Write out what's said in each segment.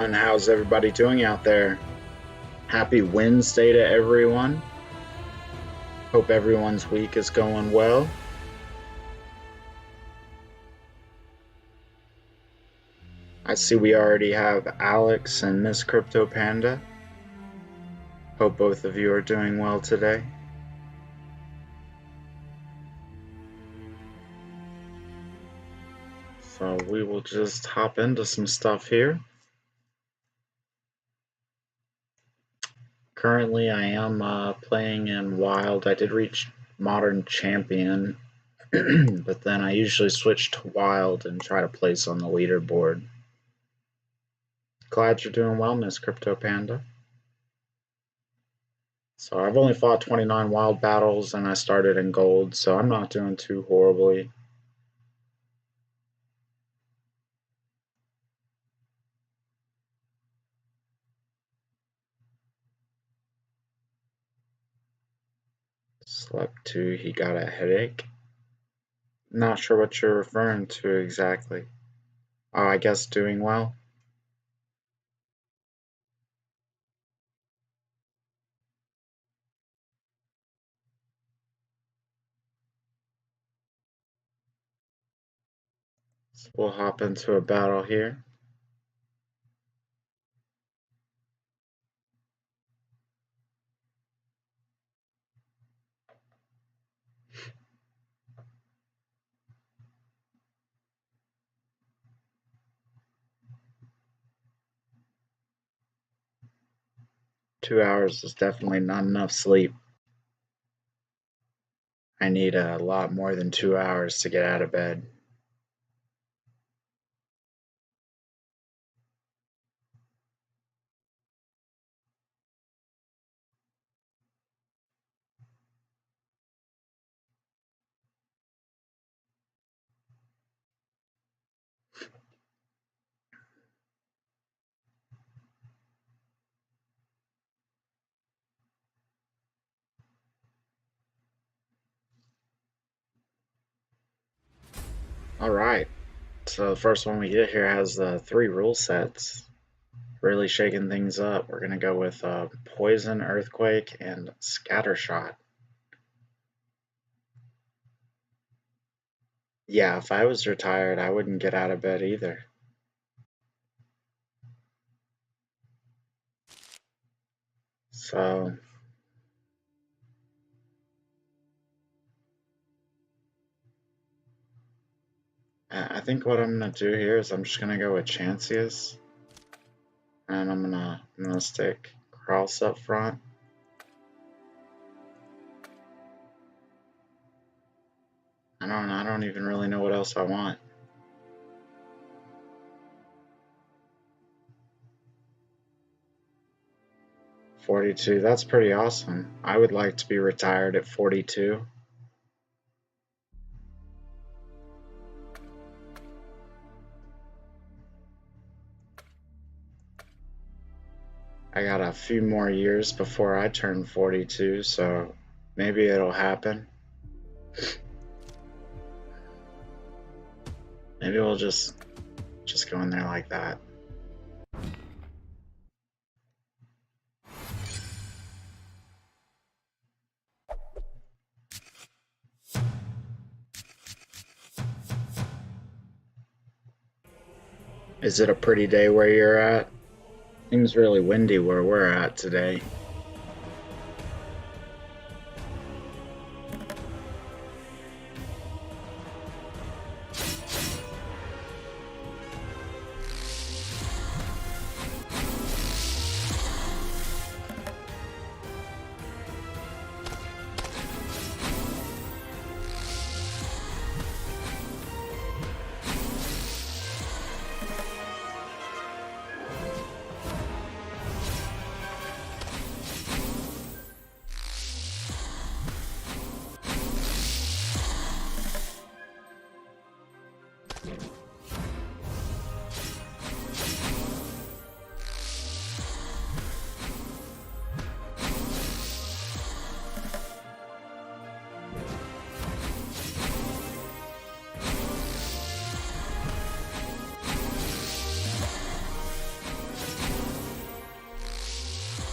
And how's everybody doing out there? Happy Wednesday to everyone. Hope everyone's week is going well. I see we already have Alex and Miss Crypto Panda. Hope both of you are doing well today. So we will just hop into some stuff here. Currently I am playing in Wild. I did reach Modern Champion, but then I usually switch to Wild and try to place on the leaderboard. Glad you're doing well, Miss Crypto Panda. So I've only fought 29 wild battles and I started in gold, so I'm not doing too horribly. Slept 2, he got a headache. Not sure what you're referring to exactly. Oh, I guess doing well. So we'll hop into a battle here. Two hours is definitely not enough sleep. I need a lot more than 2 hours to get out of bed. Alright, so the first one we get here has the 3 rule sets. Really shaking things up. We're going to go with Poison, Earthquake, and Scattershot. Yeah, if I was retired, I wouldn't get out of bed either. So, I think what I'm going to do here is I'm just going to go with Chancius. And I'm gonna stick Cross up front. I don't even really know what else I want. $42, that's pretty awesome. I would like to be retired at 42. I got a few more years before I turn 42, so maybe it'll happen. Maybe we'll just go in there like that. Is it a pretty day where you're at? Seems really windy where we're at today.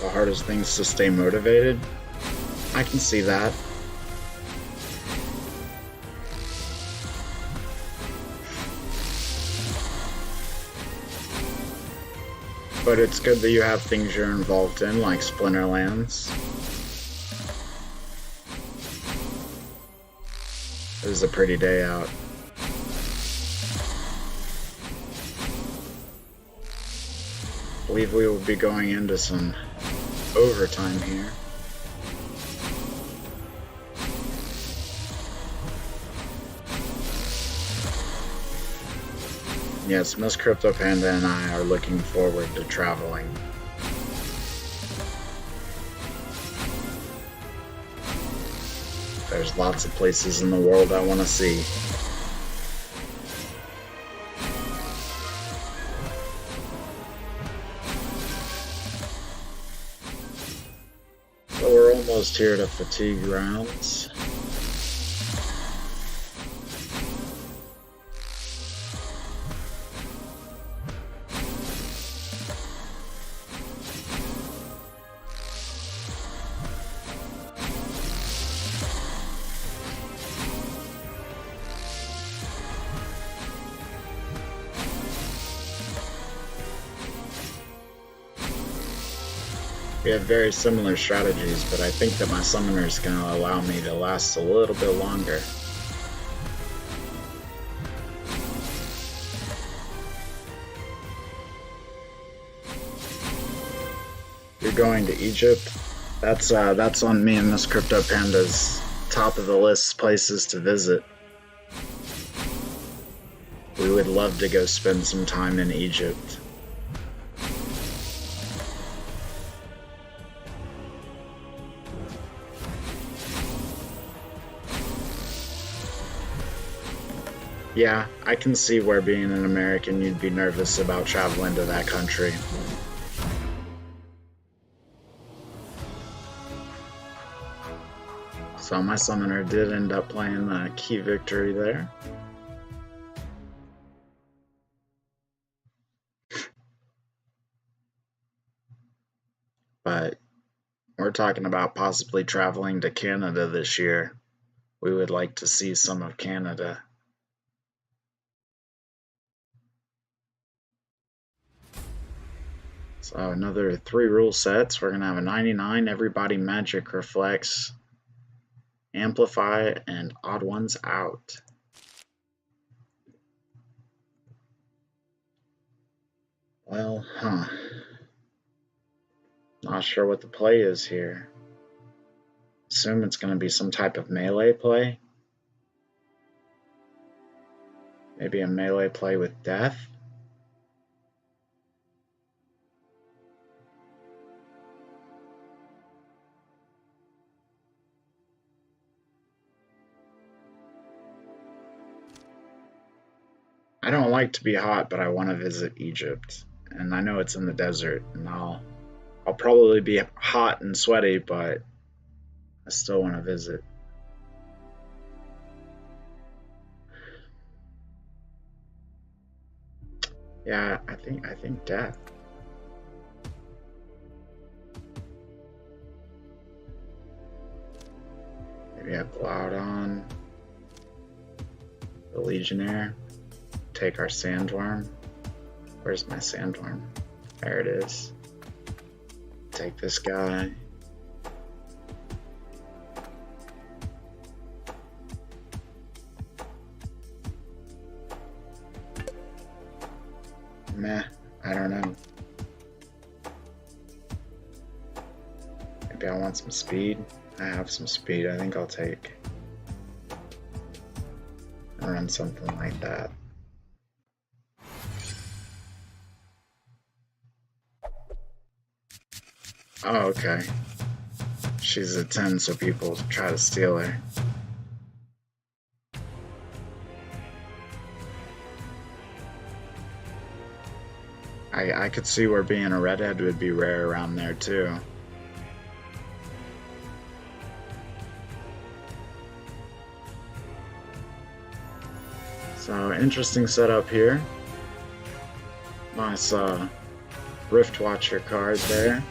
the hardest things to stay motivated. I can see that. But it's good that you have things you're involved in, like Splinterlands. It was a pretty day out. I believe we will be going into some overtime here. Yes, Miss Crypto Panda and I are looking forward to traveling. There's lots of places in the world I want to see. So we're almost here to Fatigue Grounds. We have very similar strategies, but I think that my summoner is going to allow me to last a little bit longer. You're going to Egypt? That's on me and Miss Crypto Panda's top of the list places to visit. We would love to go spend some time in Egypt. Yeah, I can see where being an American you'd be nervous about traveling to that country. So my summoner did end up playing the key victory there. But we're talking about possibly traveling to Canada this year. We would like to see some of Canada. So another 3 rule sets. We're going to have a 99, Everybody Magic Reflects, Amplify, and Odd Ones Out. Well, not sure what the play is here. Assume it's going to be some type of melee play. Maybe a melee play with death. I don't like to be hot, but I want to visit Egypt. And I know it's in the desert, and I'll probably be hot and sweaty, but I still want to visit. Yeah, I think death. Maybe have Cloudon, the Legionnaire, take our Sandworm. Where's my Sandworm? There it is. Take this guy. Meh, I don't know. Maybe I want some speed. I have some speed, I think I'll take. I'll run something like that. Oh, okay. She's a 10, so people try to steal her. I could see where being a redhead would be rare around there too. So interesting setup here. Nice Rift Watcher card there.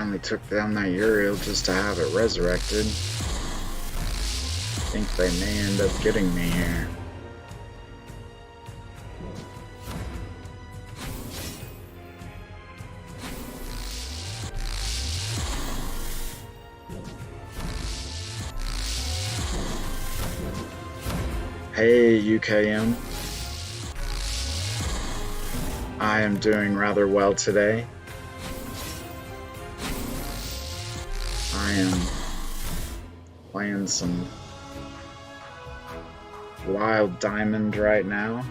finally took down that Uriel just to have it resurrected. I think they may end up getting me here. Hey, UKM. I am doing rather well today. I am playing some Wild Diamond right now.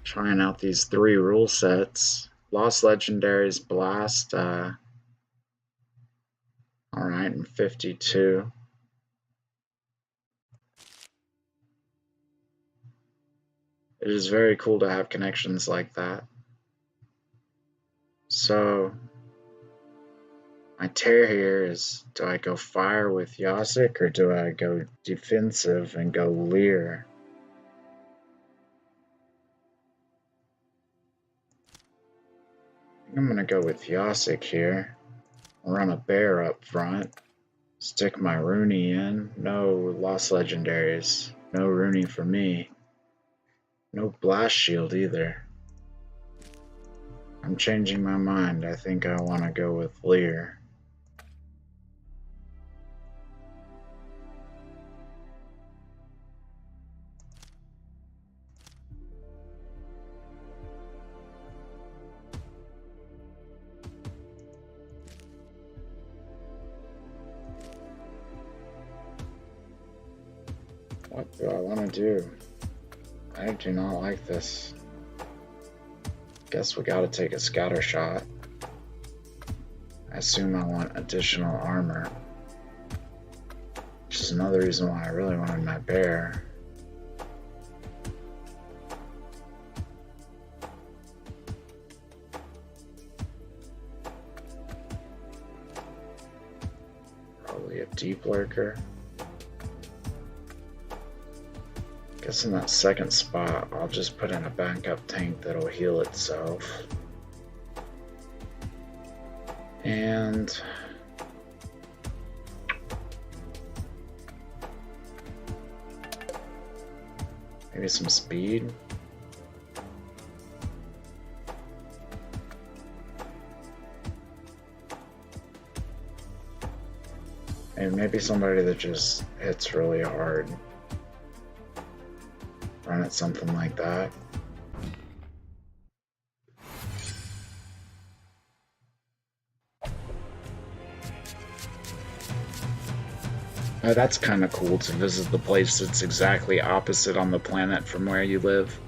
Trying out these 3 rule sets. Lost Legendaries, Blast, alright, and 52. It is very cool to have connections like that. So, my tear here is, do I go fire with Yasik or do I go defensive and go Leer? I'm gonna go with Yasik here. I'll run a bear up front. Stick my Rooney in. No Lost Legendaries. No Rooney for me. No Blast Shield either. I'm changing my mind. I think I want to go with Leer. What do I want to do? I do not like this. Guess we gotta take a scatter shot. I assume I want additional armor. Which is another reason why I really wanted my bear. Probably a deep lurker. Guess in that second spot, I'll just put in a backup tank that'll heal itself. And maybe some speed. And maybe somebody that just hits really hard. Run it something like that. That's kind of cool to visit the place that's exactly opposite on the planet from where you live.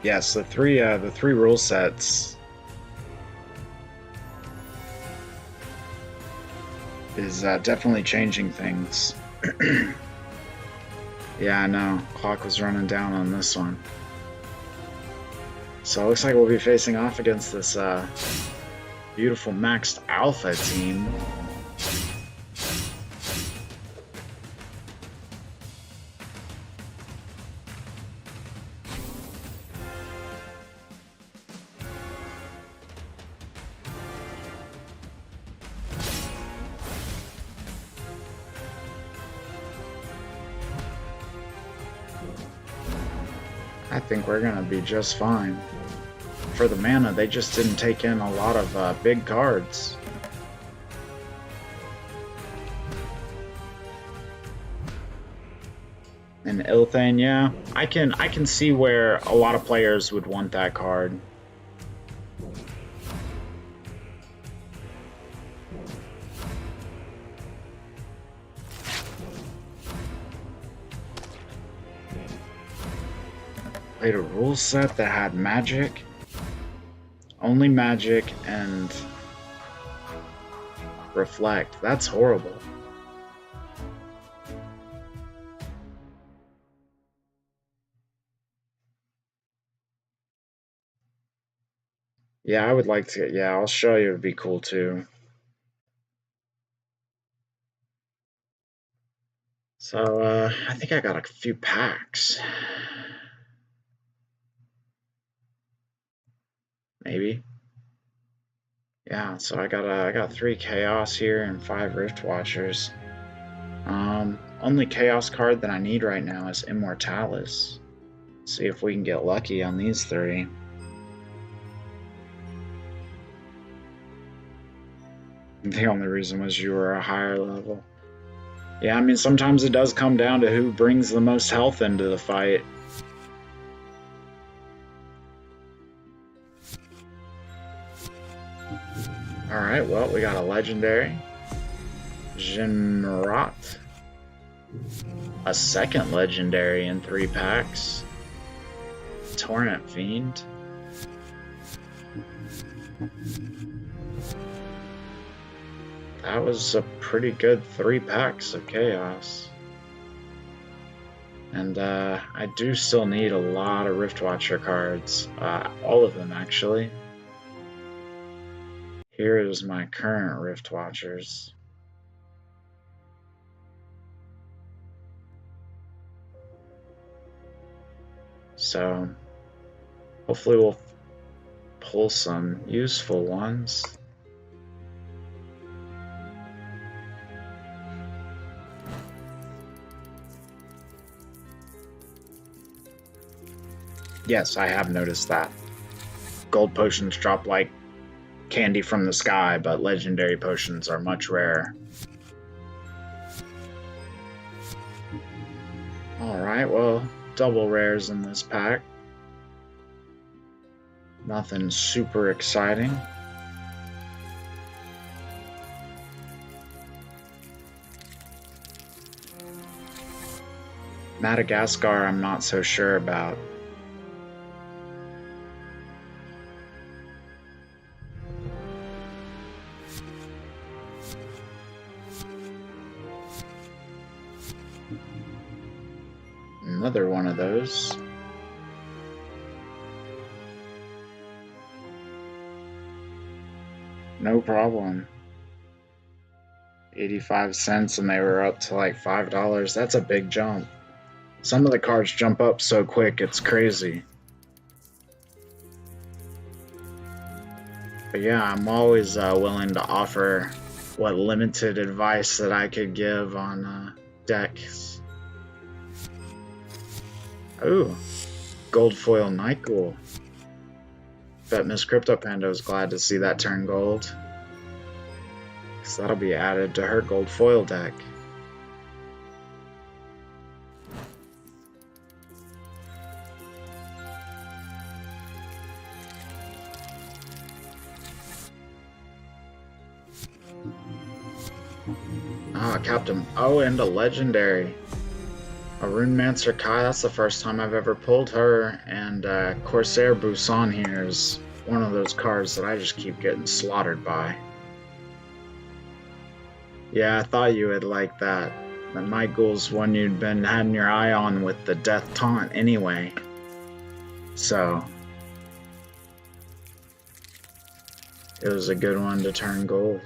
Yes, the three rule sets is definitely changing things. Yeah, I know. Clock was running down on this one. So it looks like we'll be facing off against this beautiful maxed alpha team. I think we're gonna be just fine. For the mana, they just didn't take in a lot of big cards. And Ilthane, yeah, I can see where a lot of players would want that card. Played a rule set that had magic, only magic and reflect. That's horrible. Yeah, I would like to. Yeah, I'll show you. It'd be cool too. So I think I got a few packs. maybe. Yeah, so I got 3 Chaos here and 5 Rift Watchers. Only Chaos card that I need right now is Immortalis. See if we can get lucky on these 3. The only reason was you were a higher level. Yeah, I mean, sometimes it does come down to who brings the most health into the fight. Alright, well, we got a legendary. Jinrat. A second legendary in 3 packs. Torrent Fiend. That was a pretty good 3 packs of Chaos. And I do still need a lot of Rift Watcher cards. All of them, actually. Here is my current Rift Watchers. So, hopefully we'll pull some useful ones. Yes, I have noticed that. Gold potions drop like candy from the sky, but legendary potions are much rarer. Alright, well, double rares in this pack. Nothing super exciting. Madagascar, I'm not so sure about. Another one of those. No problem. 85 cents and they were up to like $5. That's a big jump. Some of the cards jump up so quick, it's crazy. But yeah, I'm always willing to offer what limited advice that I could give on decks. Ooh, gold foil Night Ghoul. Bet Miss Crypto Panda is glad to see that turn gold. Because that'll be added to her gold foil deck. Ah, Captain. Oh, and a legendary. A Runemancer Kai, that's the first time I've ever pulled her, and Corsair Busan here is one of those cards that I just keep getting slaughtered by. Yeah, I thought you would like that. The Night Ghoul's one you'd been having your eye on with the Death Taunt anyway. So, it was a good one to turn gold.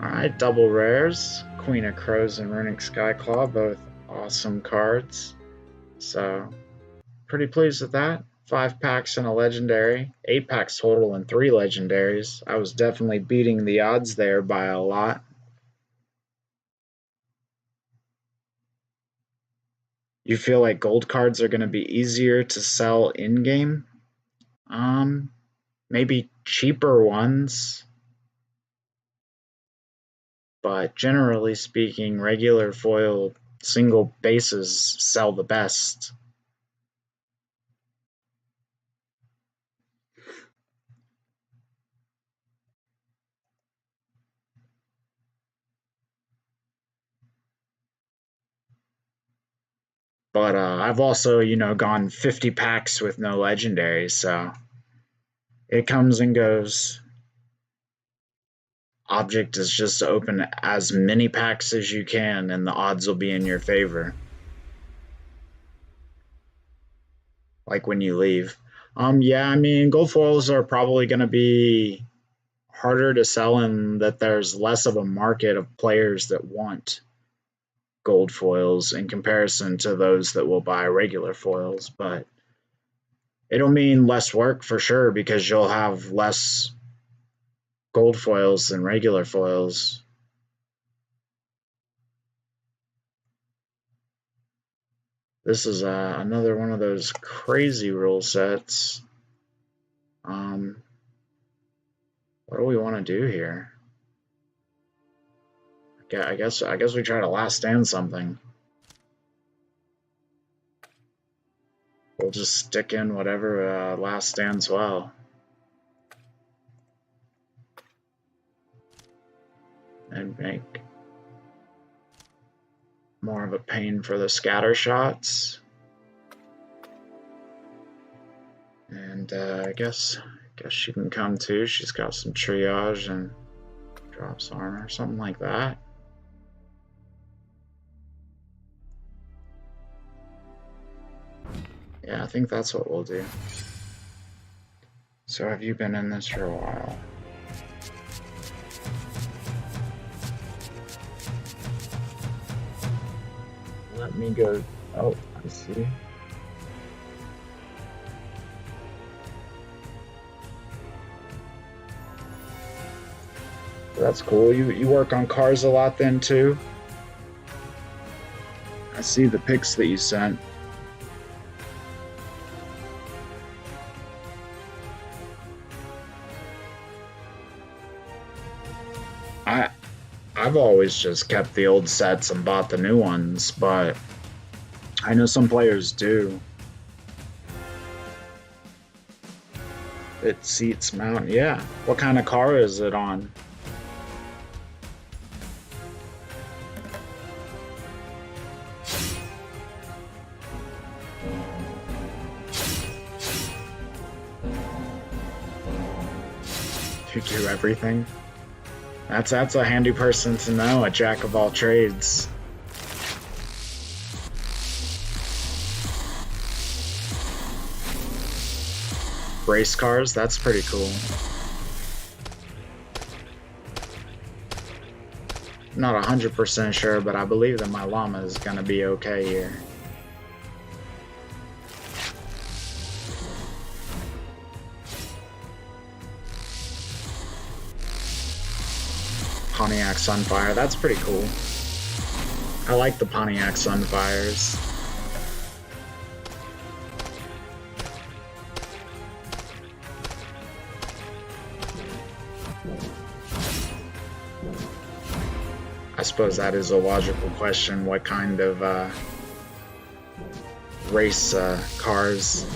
Alright, double rares. Queen of Crows and Runic Skyclaw, both awesome cards. So, pretty pleased with that. 5 packs and a legendary. 8 packs total and 3 legendaries. I was definitely beating the odds there by a lot. You feel like gold cards are going to be easier to sell in-game? Maybe cheaper ones. But generally speaking, regular foil single bases sell the best. But I've also, gone 50 packs with no legendaries, so it comes and goes. Object is just to open as many packs as you can, and the odds will be in your favor. Like when you leave. Yeah, I mean, gold foils are probably going to be harder to sell in that there's less of a market of players that want gold foils in comparison to those that will buy regular foils, but it'll mean less work for sure because you'll have less gold foils than regular foils. This is another one of those crazy rule sets. What do we want to do here? I guess we try to last stand something. We'll just stick in whatever last stands well. And make more of a pain for the scatter shots. And I guess she can come too. She's got some triage and drops armor, something like that. Yeah, I think that's what we'll do. So have you been in this for a while? Let me go. Oh, I see. That's cool. You work on cars a lot then too? I see the pics that you sent. I've always just kept the old sets and bought the new ones, but I know some players do. It seats mount, yeah. What kind of car is it on? You do everything? That's a handy person to know, a jack of all trades. Race cars, that's pretty cool. Not 100% sure, but I believe that my llama is gonna be okay here. Pontiac Sunfire, that's pretty cool. I like the Pontiac Sunfires. I suppose that is a logical question, what kind of race cars.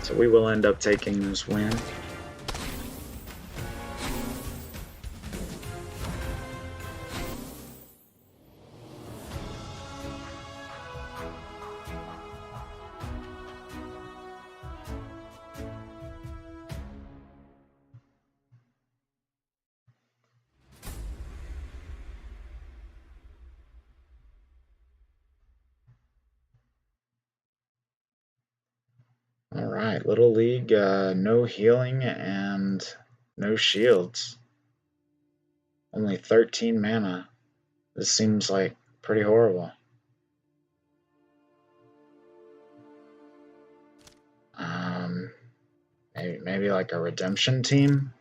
So we will end up taking this win. Alright, Little League, no healing and no shields. Only 13 mana. This seems like pretty horrible. Maybe like a redemption team?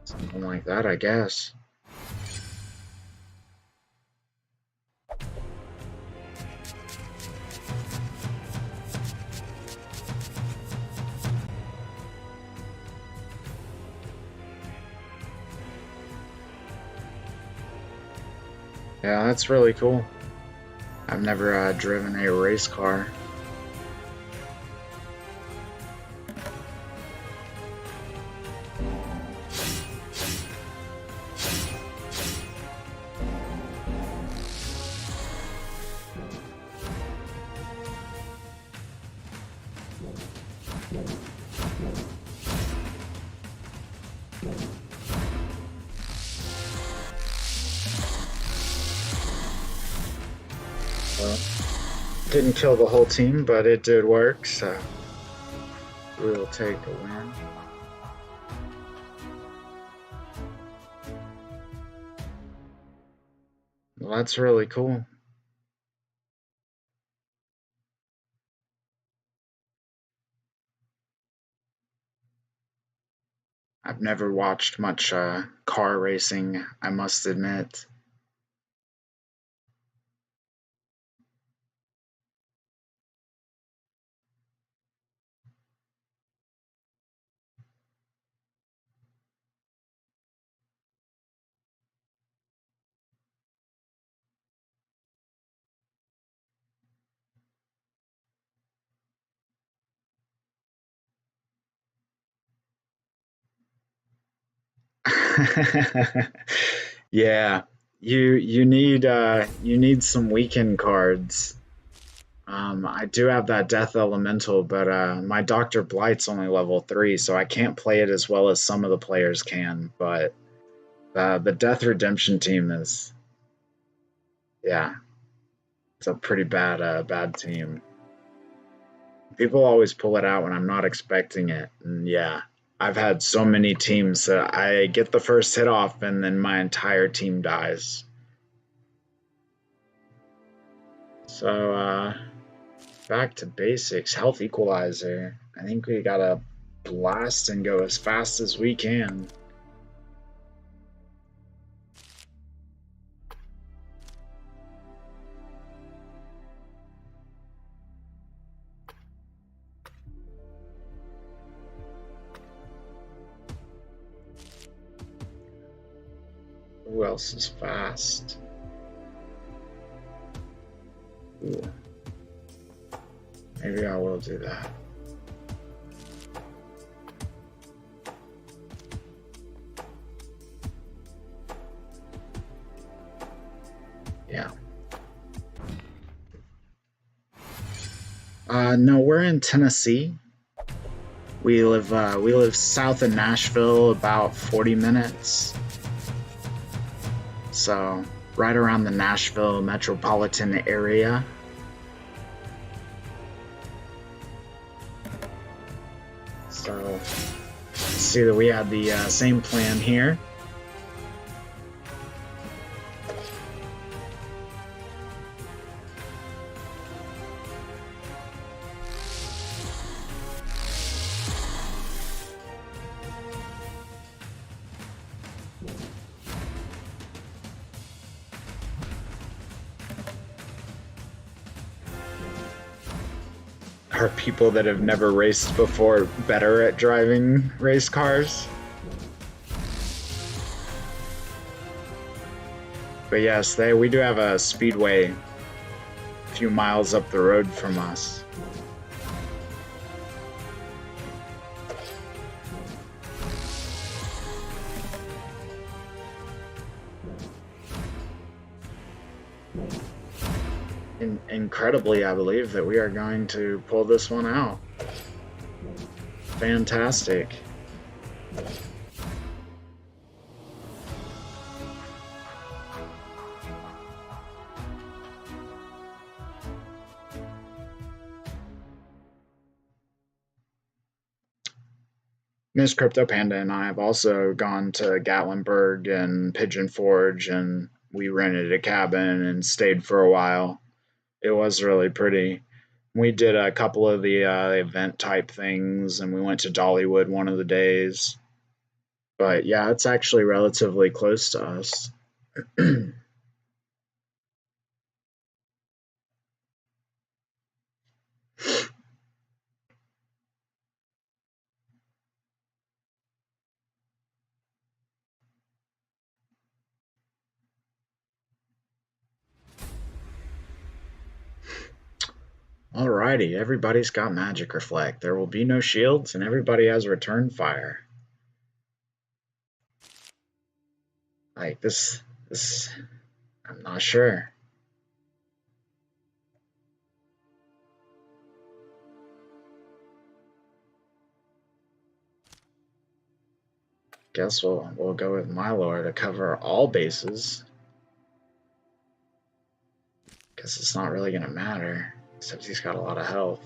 Something like that, I guess. Yeah, that's really cool. I've never driven a race car. Well, didn't kill the whole team, but it did work, so we'll take a win. Well, that's really cool. I've never watched much car racing, I must admit. Yeah, you need some weekend cards. I do have that Death Elemental, but my Dr. Blight's only level 3, so I can't play it as well as some of the players can. But the Death Redemption team is, yeah, it's a pretty bad team. People always pull it out when I'm not expecting it, and yeah, I've had so many teams that I get the first hit off and then my entire team dies. So back to basics. Health equalizer. I think we gotta blast and go as fast as we can. Who else is fast? Ooh. Maybe I will do that. Yeah. No, we're in Tennessee. We live south of Nashville, about 40 minutes. So right around the Nashville metropolitan area. So see that we had the same plan here. Are people that have never raced before better at driving race cars? But yes, we do have a speedway a few miles up the road from us. Incredibly, I believe that we are going to pull this one out. Fantastic. Miss Crypto Panda and I have also gone to Gatlinburg and Pigeon Forge, and we rented a cabin and stayed for a while. It was really pretty. We did a couple of the event type things, and we went to Dollywood one of the days. But yeah, it's actually relatively close to us. Alrighty, everybody's got magic reflect. There will be no shields, and everybody has return fire. Like this, I'm not sure. Guess we'll go with my lore to cover all bases, guess it's not really gonna matter, except he's got a lot of health.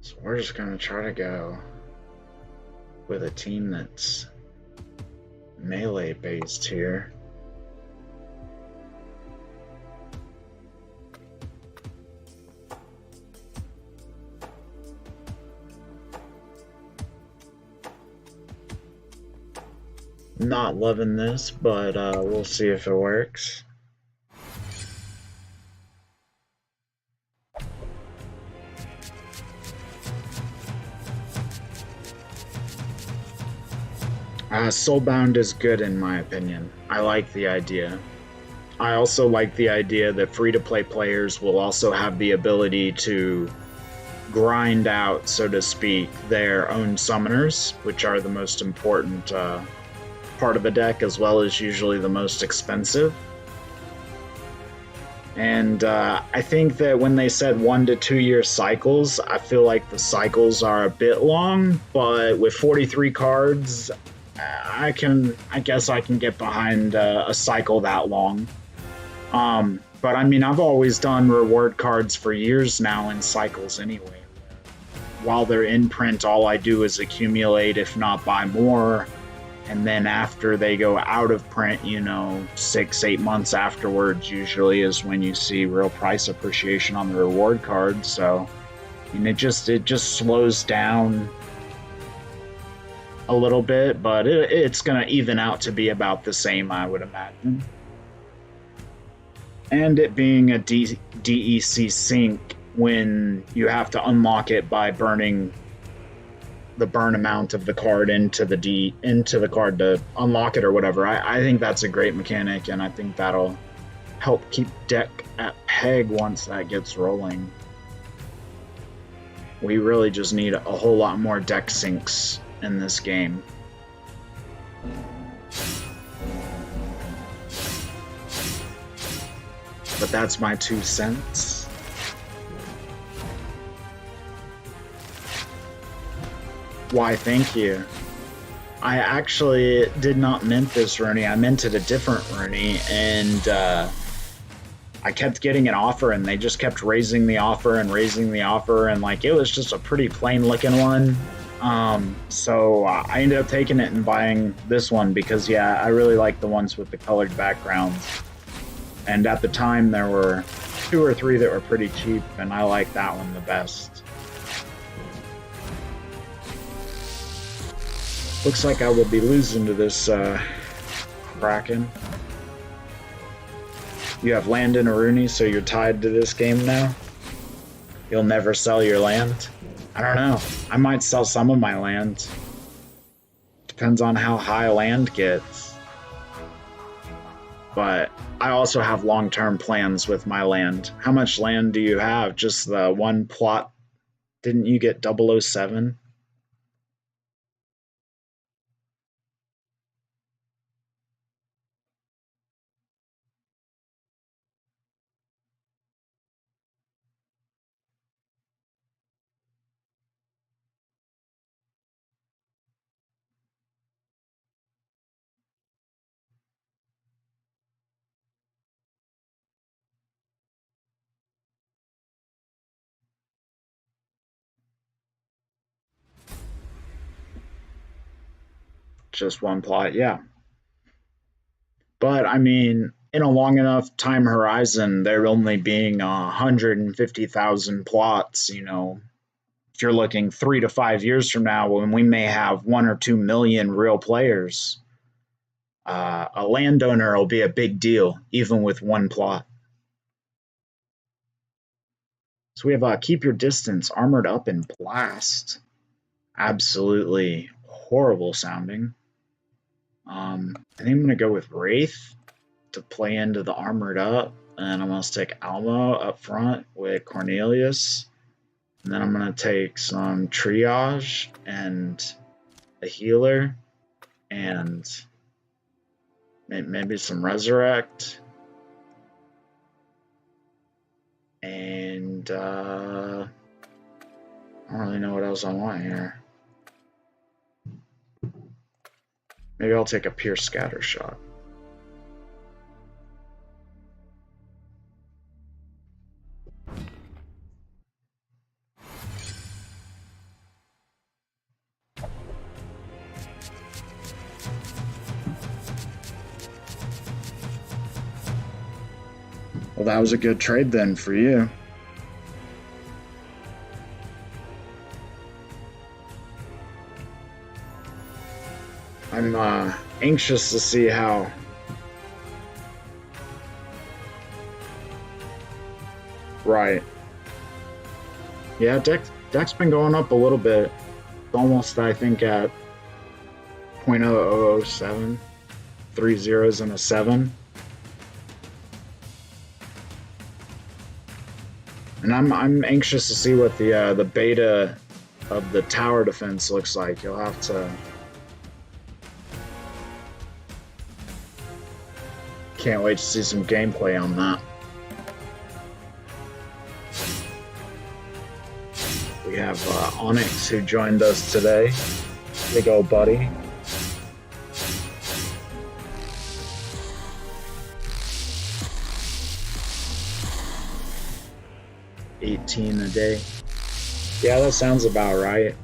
So we're just gonna try to go with a team that's melee based here. Not loving this, but we'll see if it works. Soulbound is good in my opinion. I like the idea. I also like the idea that free-to-play players will also have the ability to grind out, so to speak, their own summoners, which are the most important part of the deck, as well as usually the most expensive. And I think that when they said 1 to 2 year cycles, I feel like the cycles are a bit long, but with 43 cards, I guess I can get behind a cycle that long. But I mean, I've always done reward cards for years now in cycles anyway. While they're in print, all I do is accumulate, if not buy more. And then after they go out of print, 6-8 months afterwards usually is when you see real price appreciation on the reward cards. So, it just slows down a little bit, but it's going to even out to be about the same, I would imagine. And it being a DEC sync, when you have to unlock it by burning the burn amount of the card into the card to unlock it or whatever, I think that's a great mechanic, and I think that'll help keep deck at peg once that gets rolling. We really just need a whole lot more deck syncs in this game. But that's my 2 cents. Why, thank you. I actually did not mint this Rooney. I minted a different Rooney, and I kept getting an offer, and they just kept raising the offer, and like it was just a pretty plain looking one. So I ended up taking it and buying this one because, yeah, I really like the ones with the colored backgrounds. And at the time, there were 2 or 3 that were pretty cheap, and I like that one the best. Looks like I will be losing to this Kraken. You have land in a Rooney, so you're tied to this game now? You'll never sell your land? I don't know. I might sell some of my land. Depends on how high land gets. But I also have long-term plans with my land. How much land do you have? Just the one plot? Didn't you get 007? Just one plot, yeah. But I mean, in a long enough time horizon, there only being 150,000 plots, if you're looking 3 to 5 years from now, when we may have 1 or 2 million real players, a landowner will be a big deal, even with one plot. So we have Keep Your Distance, Armored Up, and Blast. Absolutely horrible sounding. I think I'm going to go with Wraith to play into the Armored Up, and I'm going to stick Almo up front with Cornelius, and then I'm going to take some Triage and a healer, and maybe some resurrect. And I don't really know what else I want here. Maybe I'll take a pierce scatter shot. Well, that was a good trade then for you. I'm anxious to see how right. Yeah, deck's been going up a little bit. It's almost, I think, at 0.0007, 3 zeros and a 7. And I'm anxious to see what the beta of the tower defense looks like. You'll have to. Can't wait to see some gameplay on that. We have Onyx who joined us today. Big old buddy. $18 a day. Yeah, that sounds about right.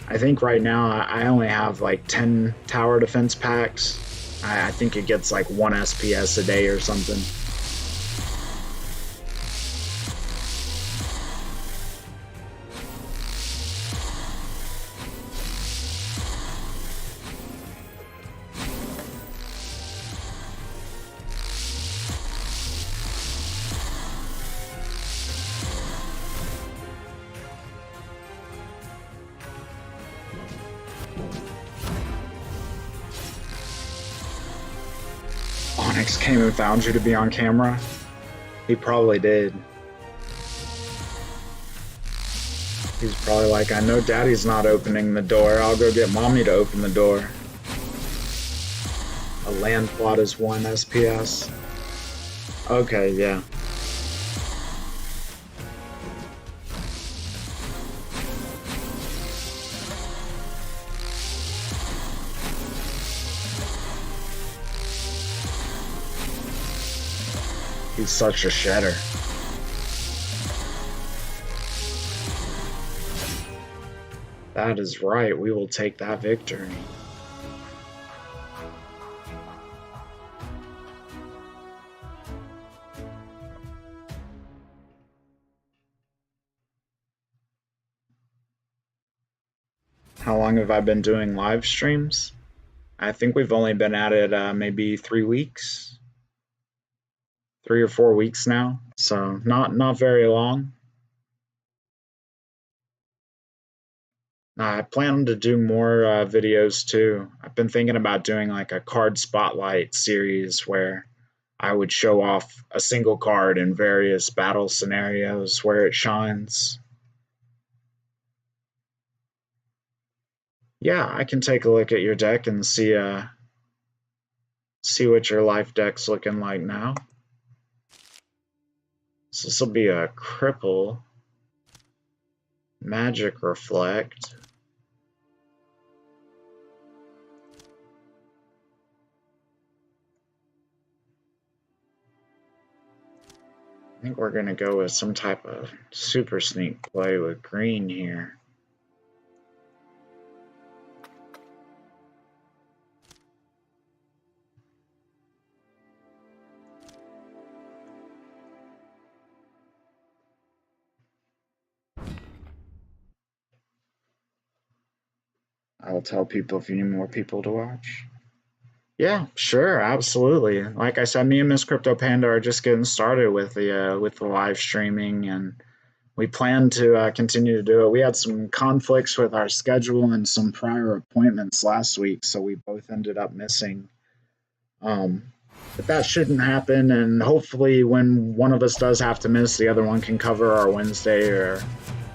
I think right now I only have like 10 tower defense packs. I think it gets like 1 SPS a day or something. Onyx came and found you to be on camera? He probably did. He's probably like, I know Daddy's not opening the door. I'll go get Mommy to open the door. A land plot is 1 SPS. Okay, yeah. He's such a shedder. That is right, we will take that victory. How long have I been doing live streams? I think we've only been at it maybe 3 weeks. 3 or 4 weeks now, so not very long. I plan to do more videos too. I've been thinking about doing like a card spotlight series where I would show off a single card in various battle scenarios where it shines. Yeah, I can take a look at your deck and see what your life deck's looking like now. So this will be a cripple, magic reflect. I think we're gonna go with some type of super sneak play with green here. I'll tell people if you need more people to watch. Yeah, sure, absolutely. Like I said, me and Miss Crypto Panda are just getting started with the live streaming, and we plan to continue to do it. We had some conflicts with our schedule and some prior appointments last week, so we both ended up missing. But that shouldn't happen, and hopefully when one of us does have to miss, the other one can cover our Wednesday or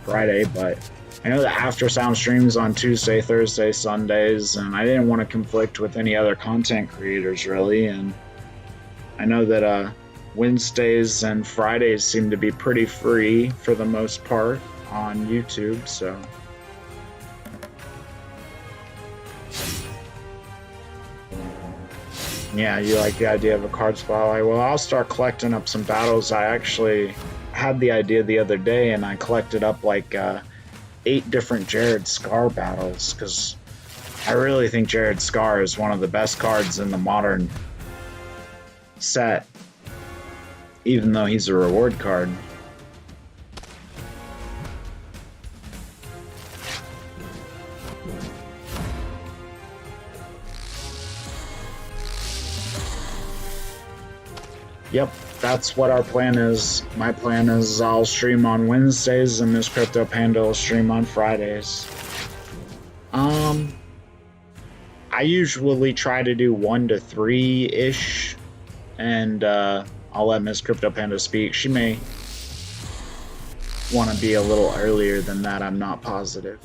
Friday. But I know the After Sound streams on Tuesday, Thursday, Sundays, and I didn't want to conflict with any other content creators really. And I know that Wednesdays and Fridays seem to be pretty free for the most part on YouTube, so. Yeah, you like the idea of a card spotlight? Well, I'll start collecting up some battles. I actually had the idea the other day, and I collected up like 8 different Jared Scar battles, because I really think Jared Scar is one of the best cards in the modern set, even though he's a reward card. Yep, that's what our plan is. My plan is I'll stream on Wednesdays and Miss Crypto Panda will stream on Fridays. I usually try to do 1 to 3-ish, and I'll let Miss Crypto Panda speak. She may want to be a little earlier than that, I'm not positive.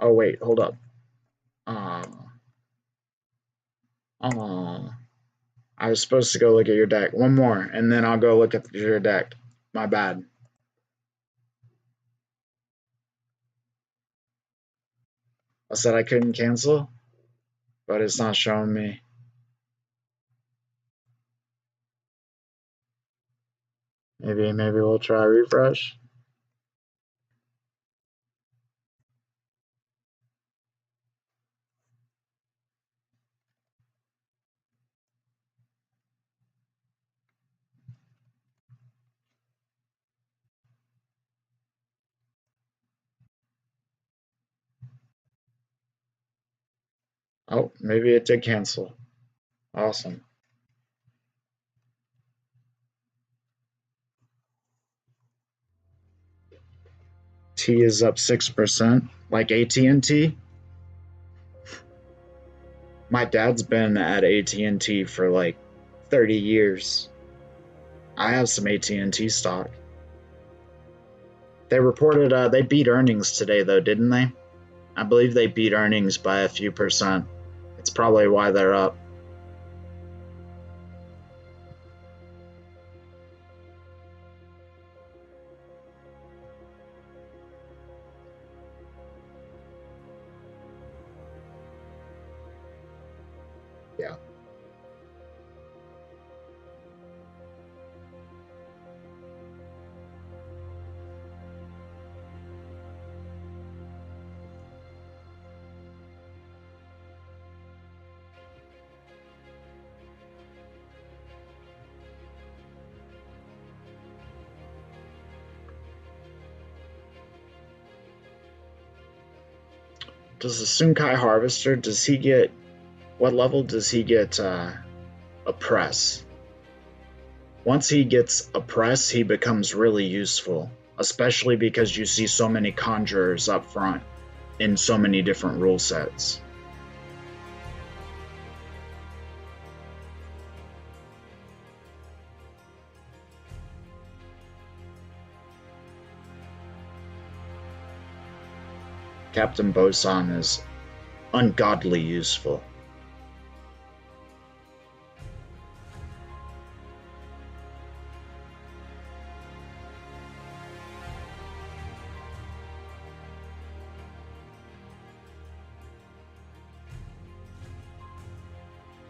Oh wait, hold up. I was supposed to go look at your deck. One more, and then I'll go look at your deck. My bad. I said I couldn't cancel, but it's not showing me. Maybe we'll try refresh. Oh, maybe it did cancel. Awesome. T is up 6%, like AT&T. My dad's been at AT&T for like 30 years. I have some AT&T stock. They reported they beat earnings today though, didn't they? I believe they beat earnings by a few percent. It's probably why they're up. Yeah. Does the Sunkai Harvester, does he get, what level does he get a press? Once he gets a press, he becomes really useful, especially because you see so many conjurers up front in so many different rule sets. Captain Boson is ungodly useful.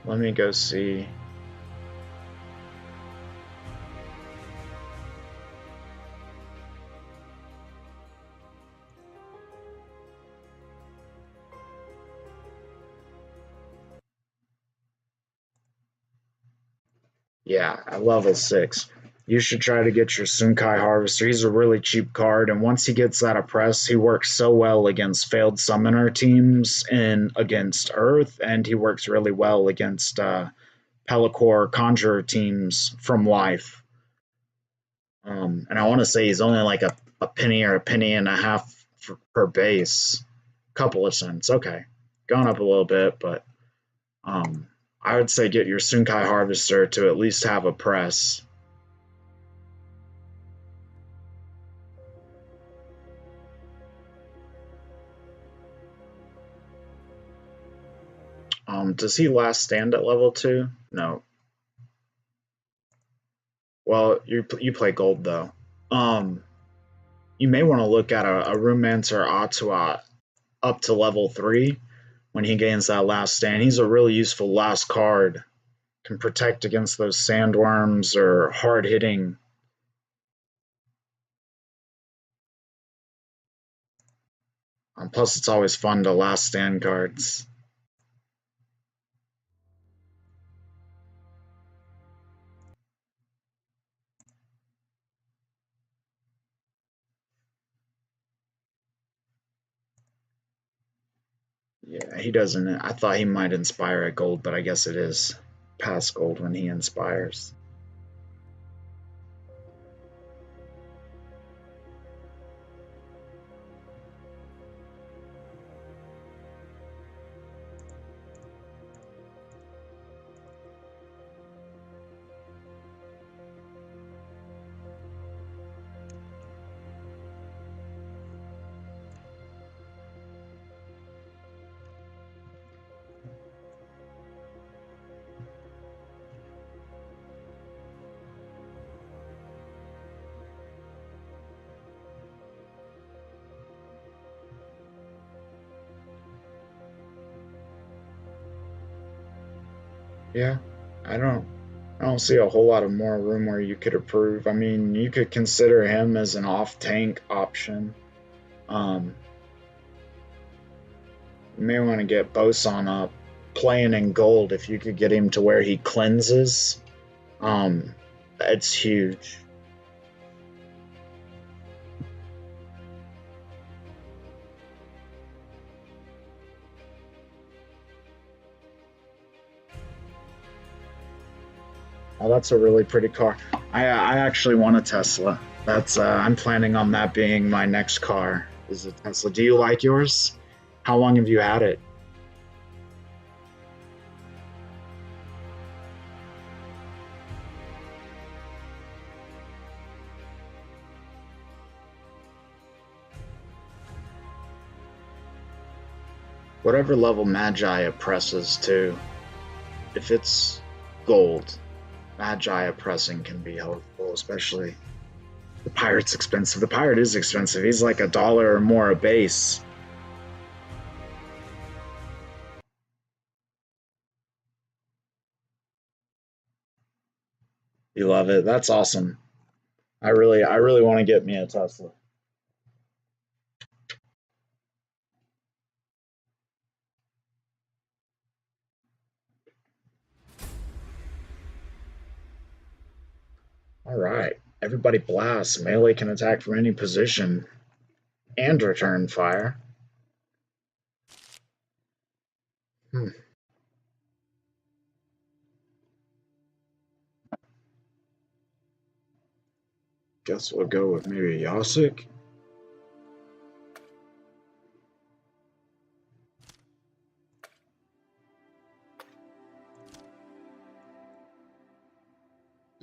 Let me go see. Yeah, at level 6. You should try to get your Sunkai Harvester. He's a really cheap card, and once he gets that oppress, he works so well against failed summoner teams and against Earth, and he works really well against Pelacor Conjurer teams from Life. And I want to say he's only like a penny or a penny and a half per base. Couple of cents. Okay, gone up a little bit, but I would say get your Sunkai Harvester to at least have a press. Does he last stand at level 2? No. Well, you play gold though. You may want to look at a Runemancer Ottawa up to level 3 when he gains that last stand. He's a really useful last card. Can protect against those sandworms or hard hitting. Plus, it's always fun to last stand cards. Yeah, he doesn't. I thought he might inspire at gold, but I guess it is past gold when he inspires. Yeah, I don't see a whole lot of more room where you could improve. I mean, you could consider him as an off-tank option. You may want to get Boson up, playing in gold. If you could get him to where he cleanses, that's huge. Oh, that's a really pretty car. I actually want a Tesla. That's I'm planning on that being my next car. Is a Tesla. Do you like yours? How long have you had it? Whatever level Magi oppresses to, if it's gold, Magi oppressing can be helpful, especially the pirate's expensive. The pirate is expensive. He's like $1 or more a base. You love it. That's awesome. I really want to get me a Tesla. All right. Everybody blast. Melee can attack from any position and return fire. Hmm. Guess we'll go with maybe Yasik.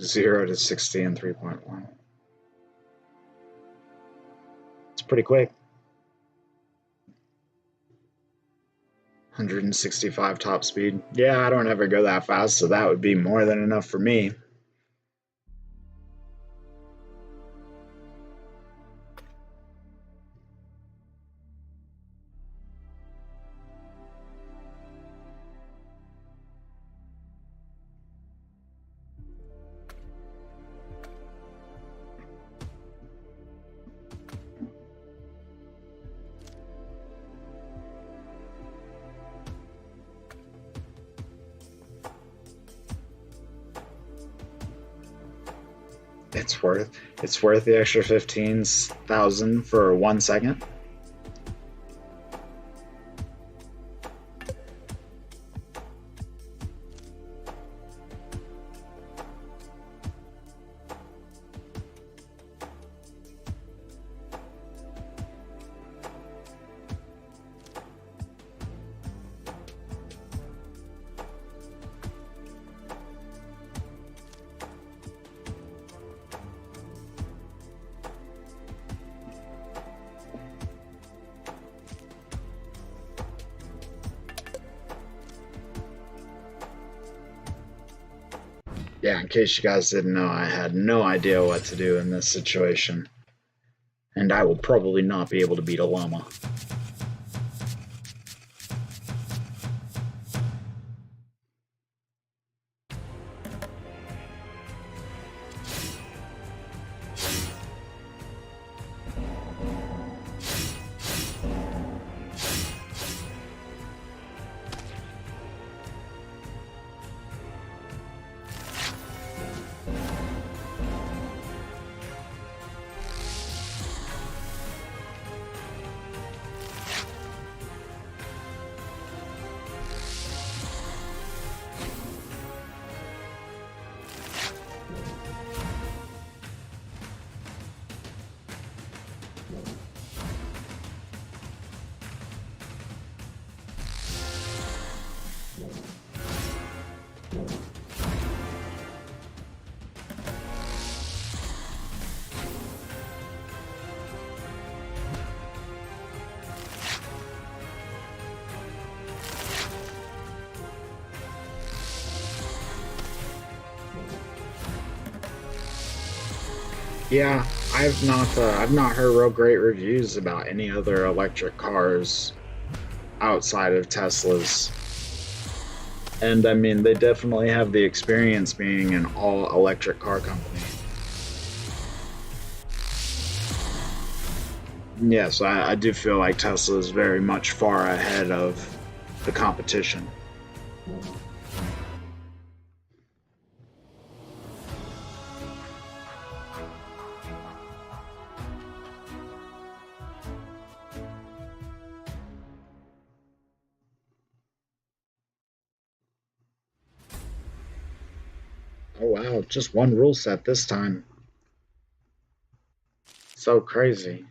Zero to 60 and 3.1. It's pretty quick. 165 top speed. Yeah, I don't ever go that fast, so that would be more than enough for me. It's worth the extra 15,000 for 1 second. Yeah, in case you guys didn't know, I had no idea what to do in this situation. And I will probably not be able to beat a llama. Yeah, I've not heard real great reviews about any other electric cars outside of Teslas. And I mean, they definitely have the experience being an all electric car company. Yes, I do feel like Tesla is very much far ahead of the competition. Oh wow, just one rule set this time. So crazy.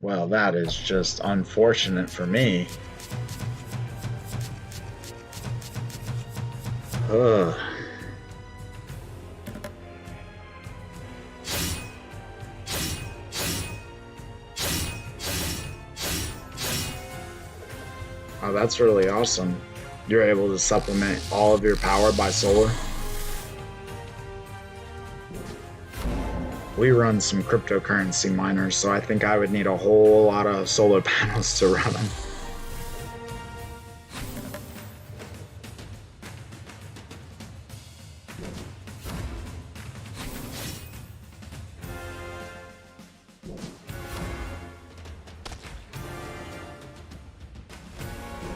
Well, that is just unfortunate for me. Ugh. Oh, that's really awesome. You're able to supplement all of your power by solar. We run some cryptocurrency miners, so I think I would need a whole lot of solar panels to run them.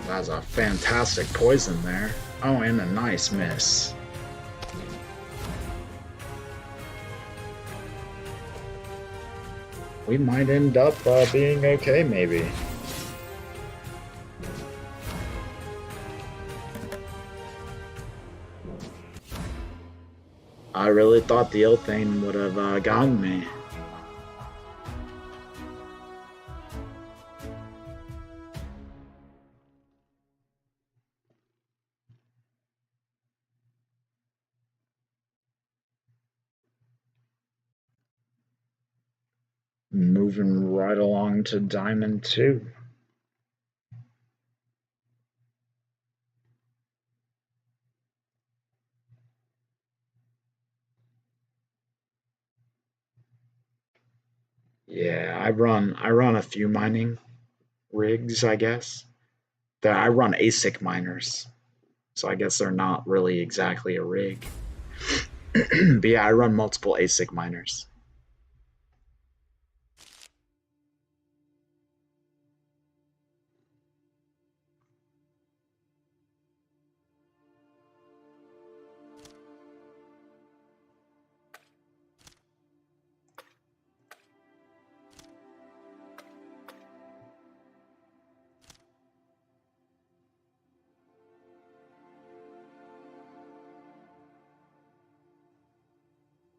That's a fantastic poison there. Oh, and a nice miss. We might end up being okay, maybe. I really thought the Ilthane would have gotten me. Moving right along to Diamond 2. Yeah, I run a few mining rigs, I guess. That I run ASIC miners, so I guess they're not really exactly a rig. But yeah, I run multiple ASIC miners.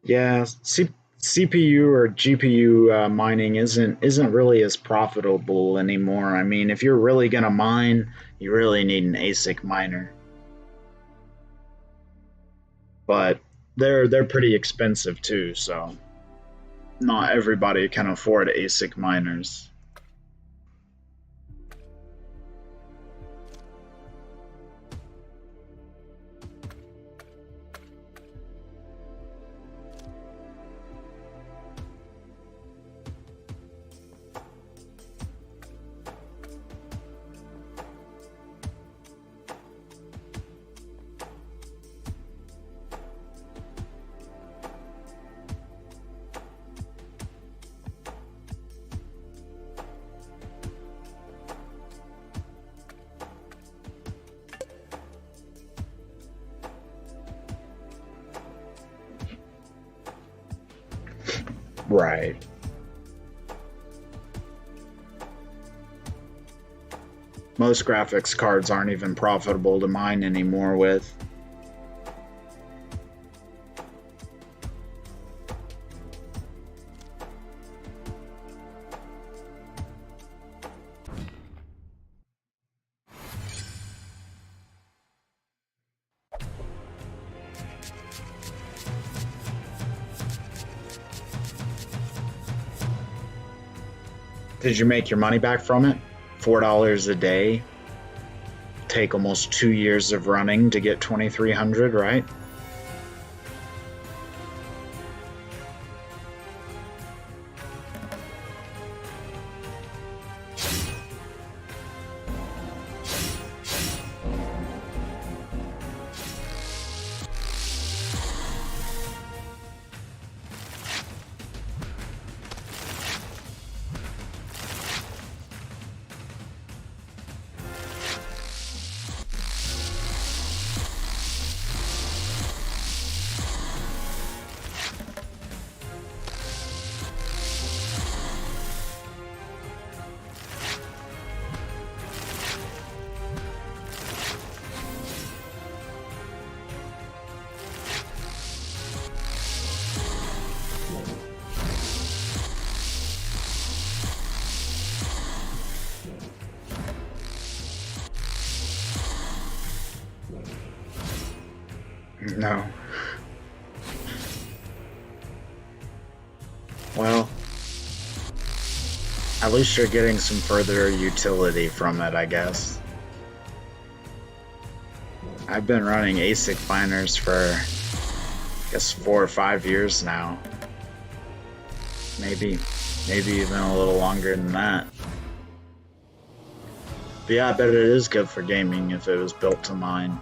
Yeah, CPU or GPU mining isn't really as profitable anymore. I mean, if you're really gonna mine, you really need an ASIC miner. But they're pretty expensive too, so not everybody can afford ASIC miners. Right. Most graphics cards aren't even profitable to mine anymore with. Did you make your money back from it? $4 a day. Take almost 2 years of running to get 2,300, right? No. Well, at least you're getting some further utility from it, I guess. I've been running ASIC miners for, I guess, 4 or 5 years now. Maybe even a little longer than that. But yeah, I bet it is good for gaming if it was built to mine.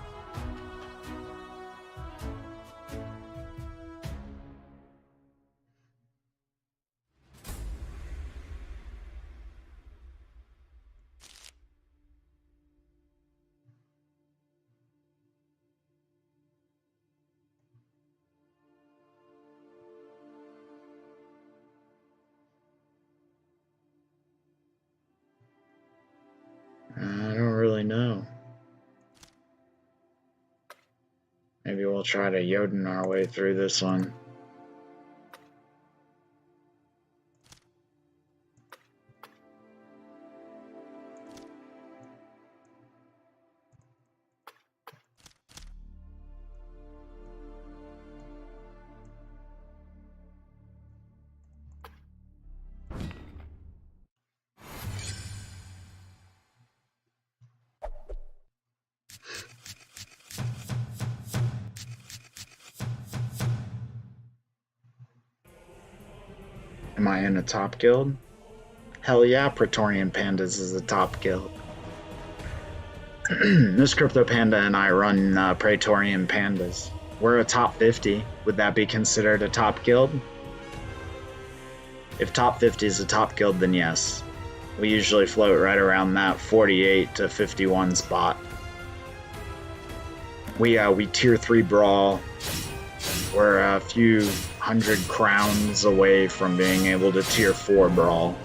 I don't really know. Maybe we'll try to Yoden our way through this one. Am I in a top guild? Hell yeah, Praetorian Pandas is a top guild. This Crypto Panda and I run Praetorian Pandas. We're a top 50. Would that be considered a top guild? If top 50 is a top guild, then yes. We usually float right around that 48 to 51 spot. We tier 3 brawl. We're a few hundred crowns away from being able to tier 4 brawl.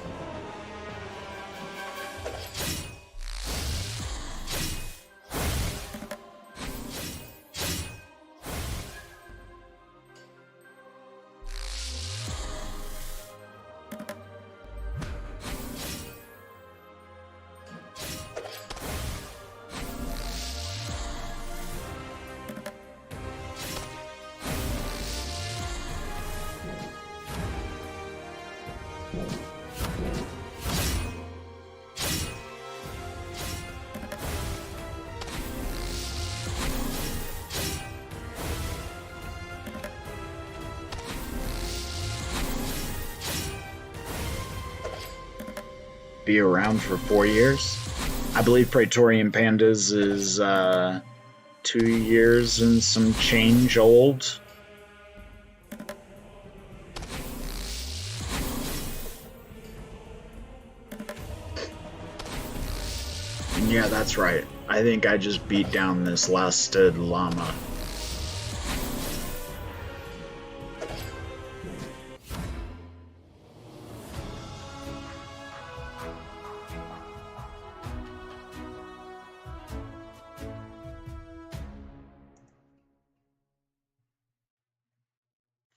Be around for 4 years. I believe Praetorian Pandas is 2 years and some change old. And yeah, that's right. I think I just beat down this last stood llama.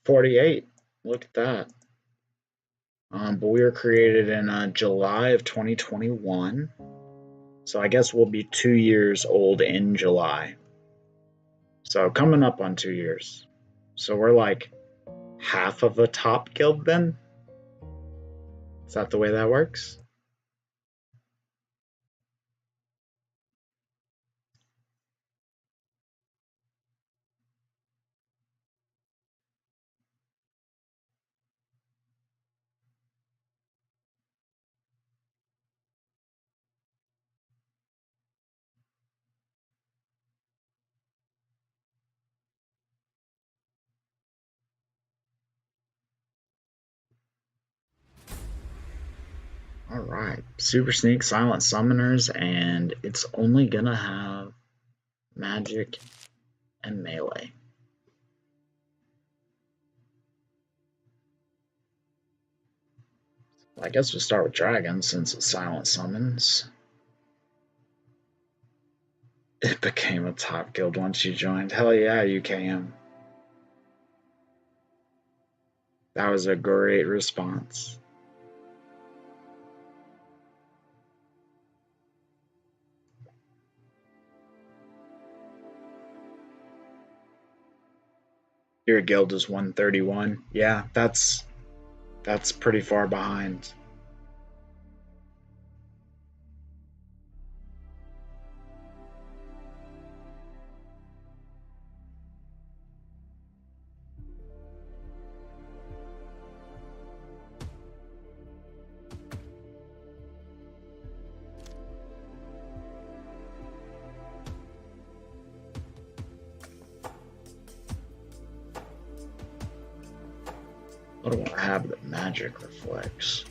$48. Look at that. But we were created in July of 2021. So I guess we'll be 2 years old in July. So coming up on 2 years. So we're like half of a top guild then? Is that the way that works? Alright, Super Sneak, Silent Summoners, and it's only gonna have Magic and Melee. I guess we'll start with Dragons since it's Silent Summons. It became a top guild once you joined. Hell yeah, UKM. That was a great response. Your guild is 131. Yeah, that's pretty far behind. What do I have that magic reflects?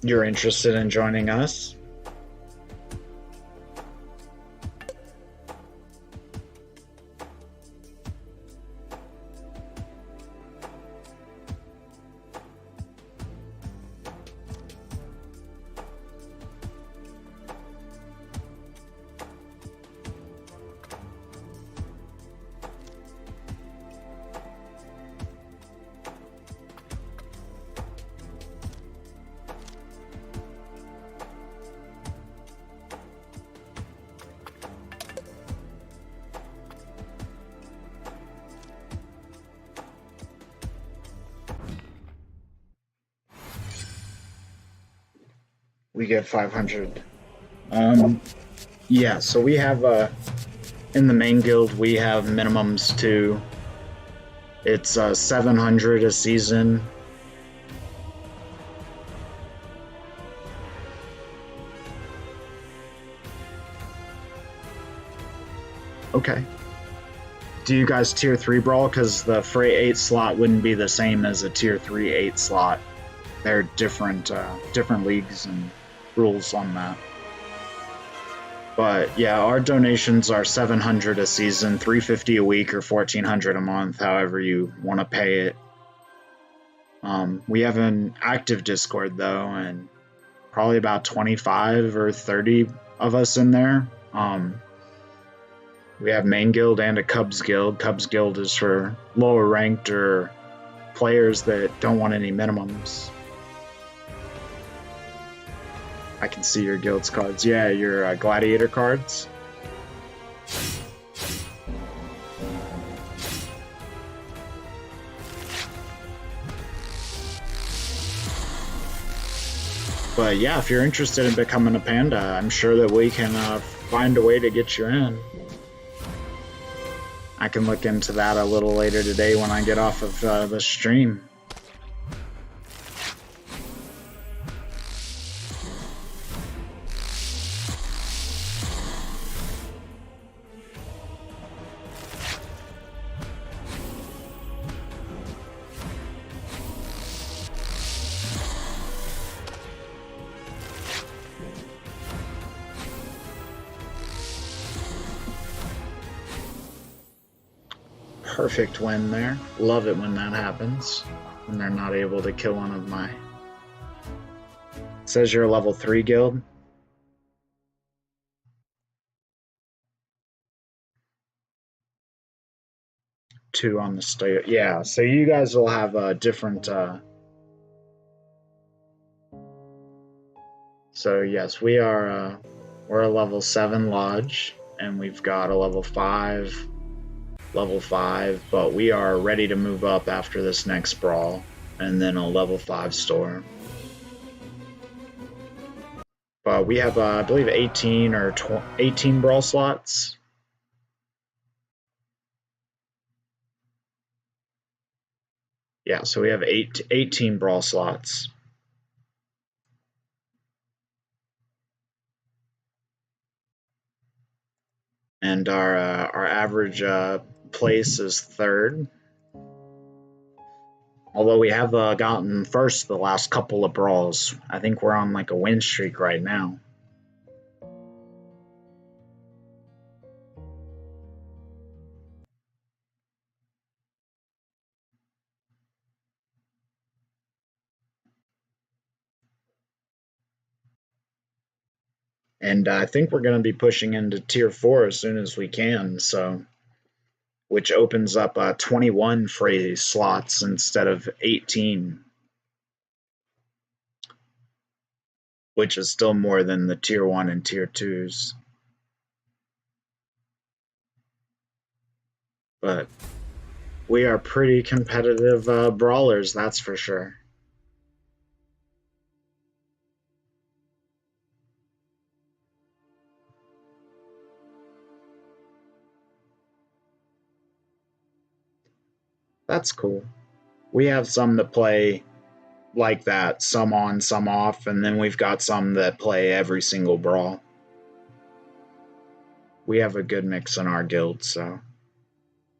You're interested in joining us? We get 500. Yeah, so we have in the main guild we have minimums too. It's 700 a season. Okay. Do you guys tier 3 brawl? Because the Freight 8 slot wouldn't be the same as a tier 3 8 slot. They're different leagues and rules on that. But yeah, our donations are 700 a season, 350 a week, or 1400 a month, however you want to pay it. We have an active Discord though, and probably about 25 or 30 of us in there. We have main guild and a Cubs guild. Cubs guild is for lower ranked or players that don't want any minimums. I can see your guild's cards. Yeah, your gladiator cards. But yeah, if you're interested in becoming a panda, I'm sure that we can find a way to get you in. I can look into that a little later today when I get off of the stream. Perfect win there. Love it when that happens. When they're not able to kill one of my... It says you're a level 3 guild. Two on the state. Yeah, so you guys will have a different... So yes, we're a level 7 lodge, and we've got a level 5, but we are ready to move up after this next brawl, and then a level 5 store. But we have, I believe, 18 or 18 brawl slots. Yeah, so we have 18 brawl slots. And our average place is 3rd. Although we have gotten first the last couple of brawls. I think we're on like a win streak right now. And I think we're going to be pushing into tier 4 as soon as we can, so which opens up 21 free slots instead of 18, which is still more than the tier 1 and tier 2s. But we are pretty competitive brawlers, that's for sure. That's cool. We have some that play like that, some on, some off, and then we've got some that play every single brawl. We have a good mix in our guild, so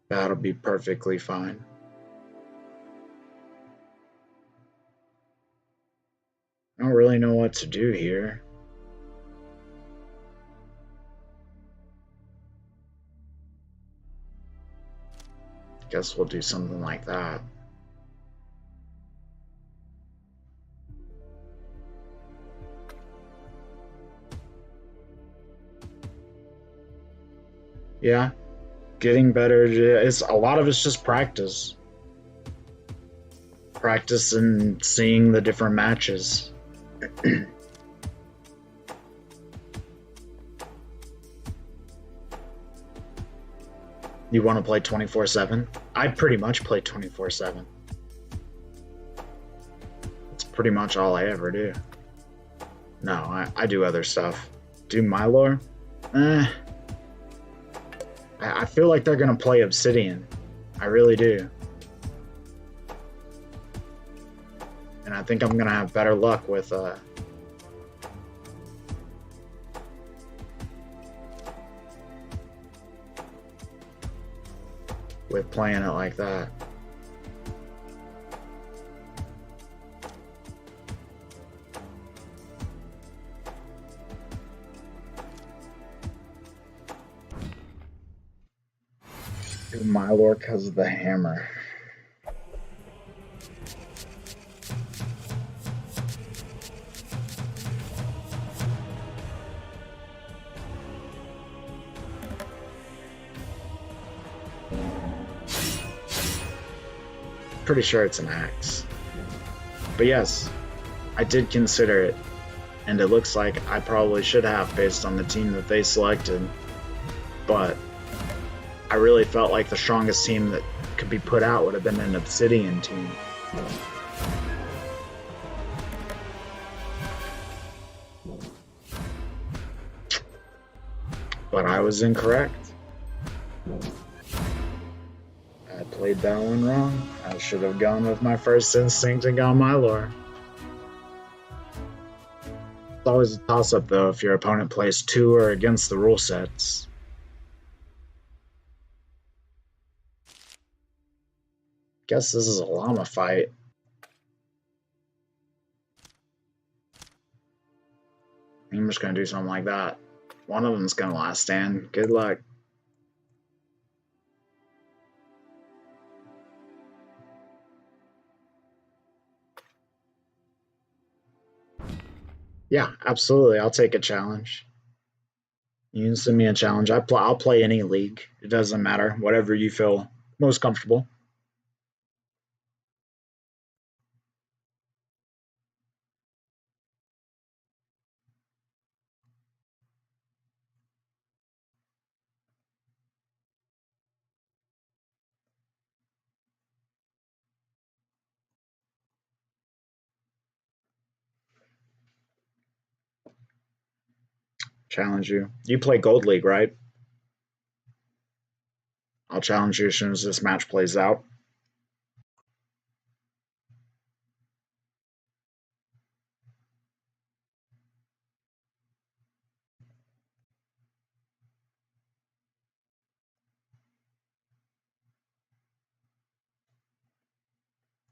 that'll be perfectly fine. I don't really know what to do here. Guess we'll do something like that. Yeah, getting better. A lot of it's just practice. Practice and seeing the different matches. You want to play 24/7? I pretty much play 24/7. It's pretty much all I ever do. No, I do other stuff. Do my lore? I feel like they're gonna play Obsidian. I really do. And I think I'm gonna have better luck with playing it like that. Do my lore because of the hammer. Pretty sure it's an axe. But yes, I did consider it, and it looks like I probably should have based on the team that they selected. But I really felt like the strongest team that could be put out would have been an Obsidian team. But I was incorrect. I played that one wrong. I should have gone with my first instinct and gone my lore. It's always a toss-up though if your opponent plays 2 or against the rule sets. Guess this is a llama fight. I'm just gonna do something like that. One of them's gonna last stand. Good luck. Yeah, absolutely. I'll take a challenge. You can send me a challenge. I'll play any league. It doesn't matter. Whatever you feel most comfortable. Challenge you. You play Gold League, right? I'll challenge you as soon as this match plays out.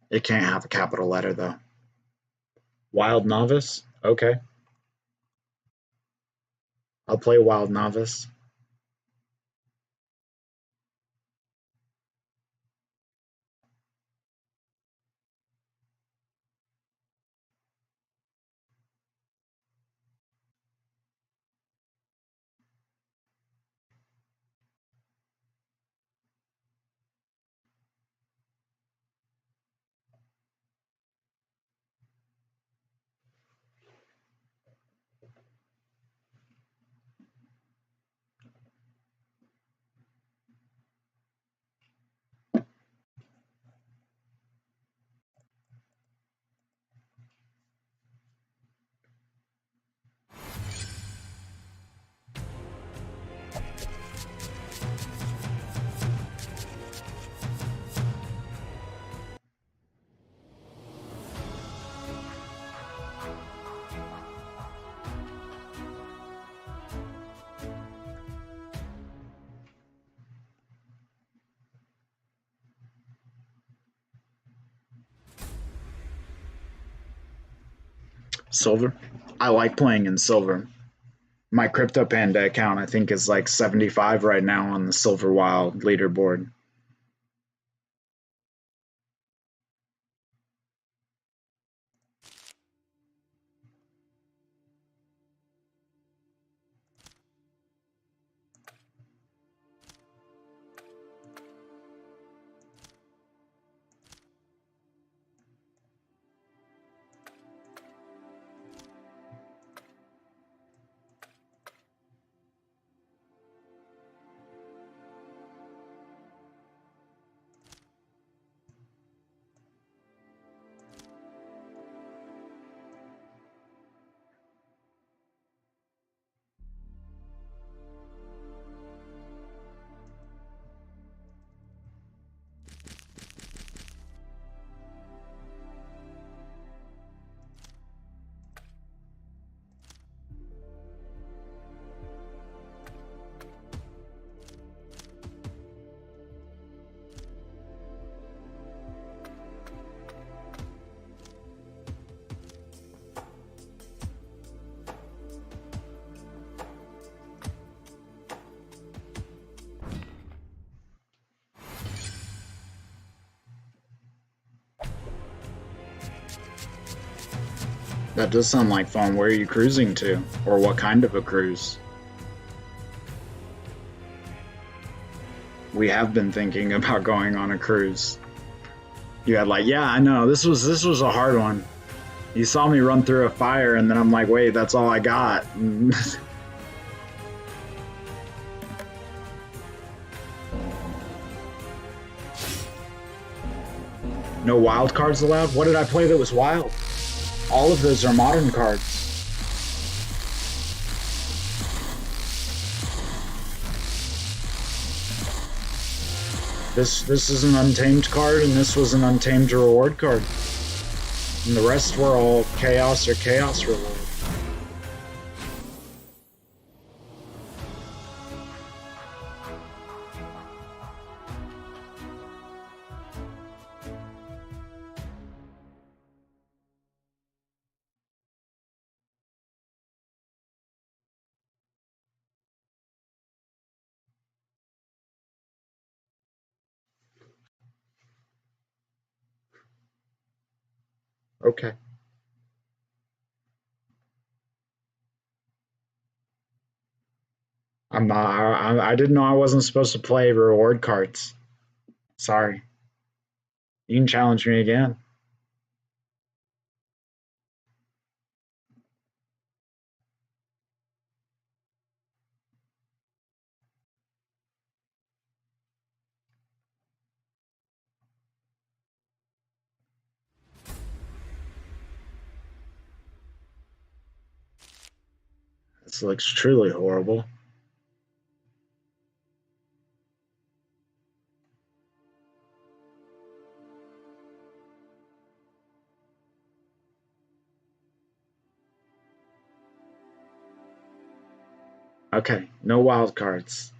It can't have a capital letter, though. Wild Novice? Okay. I'll play Wild Novice. Silver? I like playing in silver. My Crypto Panda account, I think, is like 75 right now on the Silver Wild leaderboard. That does sound like fun. Where are you cruising to? Or what kind of a cruise? We have been thinking about going on a cruise. You had like, yeah, I know, this was a hard one. You saw me run through a fire and then I'm like, wait, that's all I got. No wild cards allowed? What did I play that was wild? All of those are modern cards. This is an untamed card, and this was an untamed reward card. And the rest were all chaos or chaos reward. Okay. I'm not. I didn't know I wasn't supposed to play reward cards. Sorry. You can challenge me again. This looks truly horrible. Okay, no wild cards.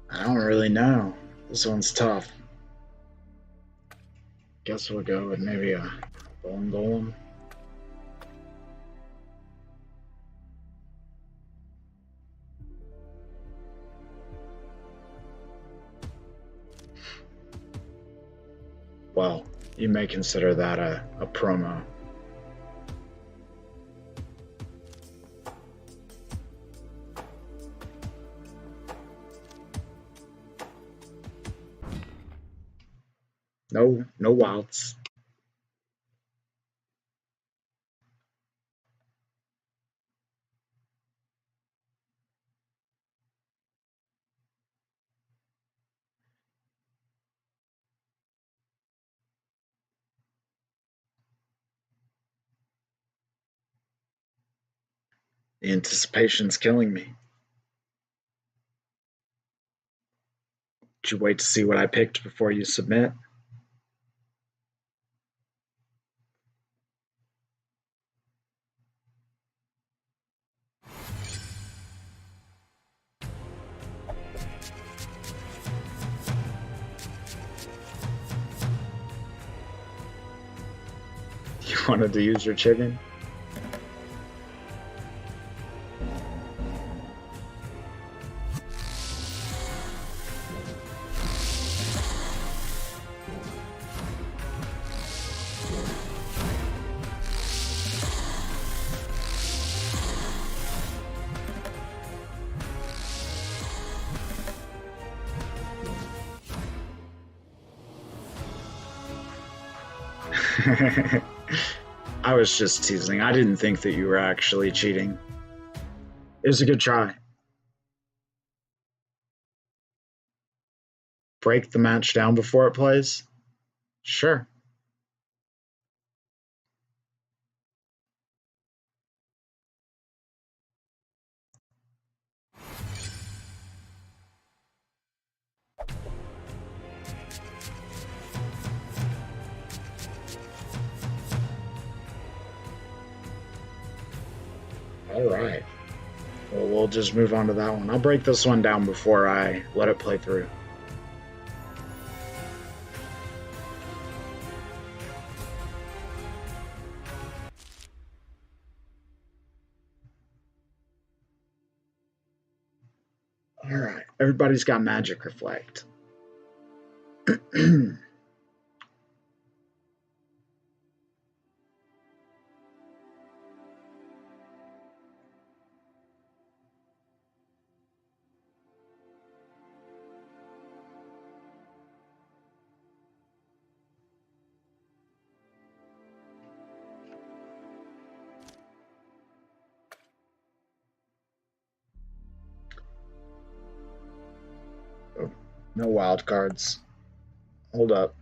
I don't really know. This one's tough. Guess we'll go with maybe a bone golem. Well, you may consider that a promo. No wilds. The anticipation's killing me. Did you wait to see what I picked before you submit? You wanted to use your chicken? I was just teasing. I didn't think that you were actually cheating. It was a good try. Break the match down before it plays? Sure. All right. Well, we'll just move on to that one. I'll break this one down before I let it play through. All right. Everybody's got Magic Reflect. No wild cards. Hold up.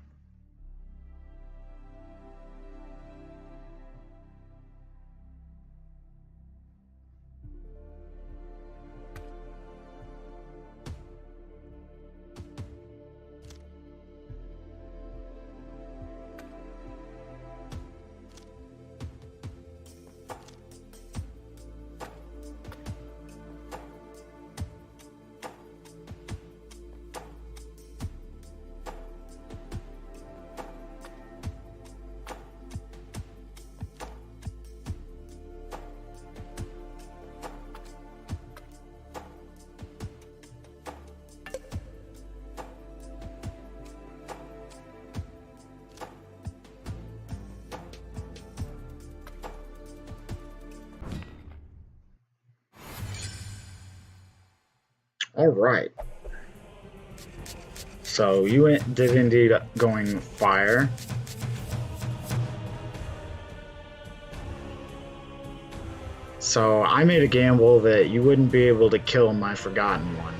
All right. So you did indeed going fire. So I made a gamble that you wouldn't be able to kill my Forgotten One.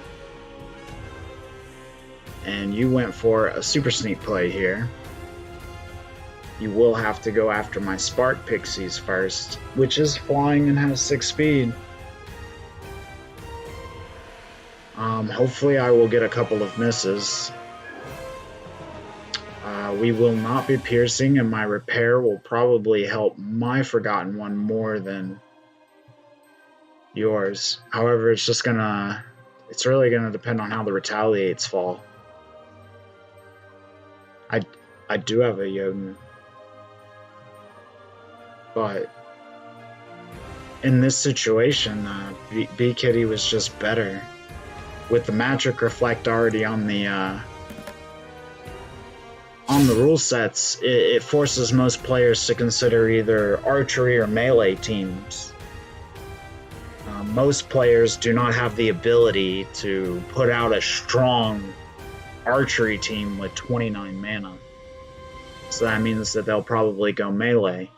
And you went for a super sneak play here. You will have to go after my Spark Pixies first, which is flying and has 6 speed. Hopefully I will get a couple of misses. We will not be piercing, and my repair will probably help my Forgotten One more than yours. However, it's really gonna depend on how the retaliates fall. I do have a Jotun, but in this situation, B Kitty was just better. With the magic reflect already on the rule sets, it forces most players to consider either archery or melee teams. Most players do not have the ability to put out a strong archery team with 29 mana. So that means that they'll probably go melee.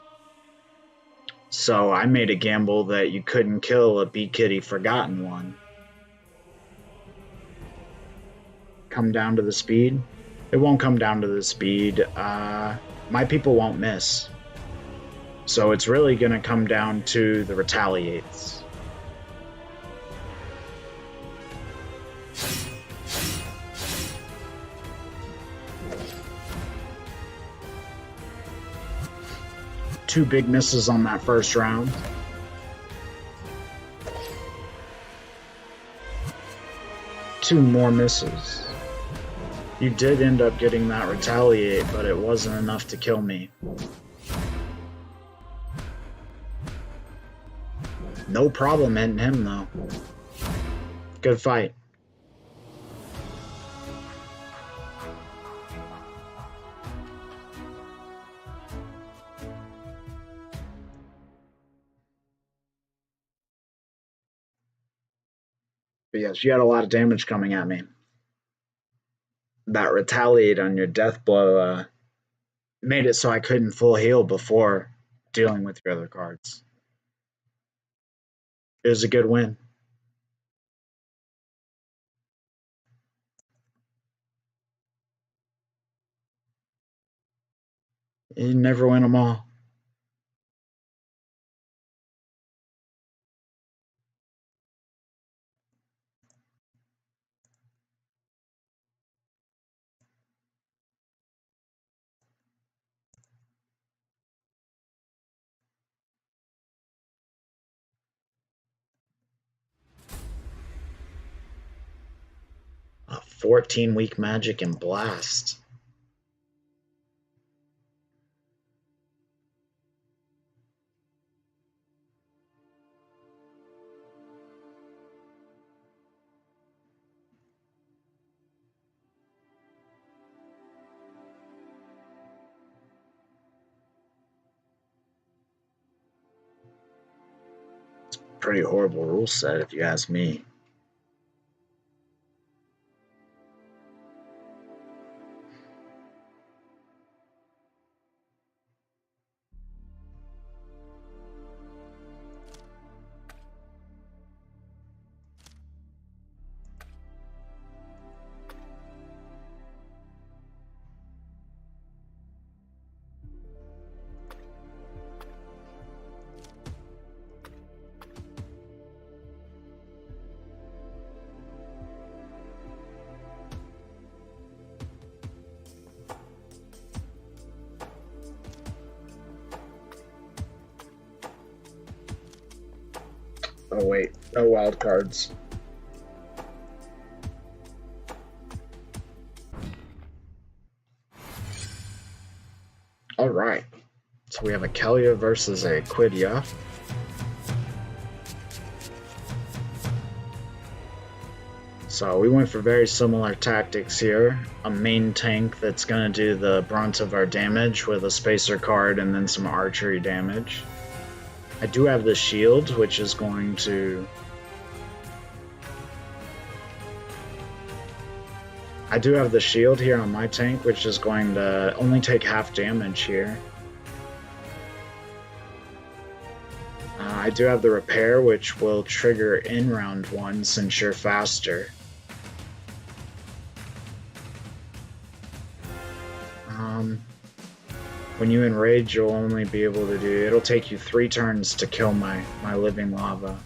So I made a gamble that you couldn't kill a B Kitty Forgotten One. Come down to the speed? It won't come down to the speed. My people won't miss. So it's really going to come down to the retaliates. Two big misses on that first round. Two more misses. You did end up getting that retaliate, but it wasn't enough to kill me. No problem hitting him, though. Good fight. But yes, you had a lot of damage coming at me. That retaliate on your death blow made it so I couldn't full heal before dealing with your other cards. It was a good win. You never win them all. A 14-week magic and blast. Pretty horrible rule set, if you ask me. Oh wait, no wild cards. Alright, so we have a Kelia versus a Quidia. So we went for very similar tactics here. A main tank that's going to do the brunt of our damage with a spacer card and then some archery damage. I do have the shield, which is going to... I do have the shield here on my tank, which is going to only take half damage here. I do have the repair, which will trigger in round 1 since you're faster. When you enrage, you'll only be able to do... It'll take you 3 turns to kill my living lava.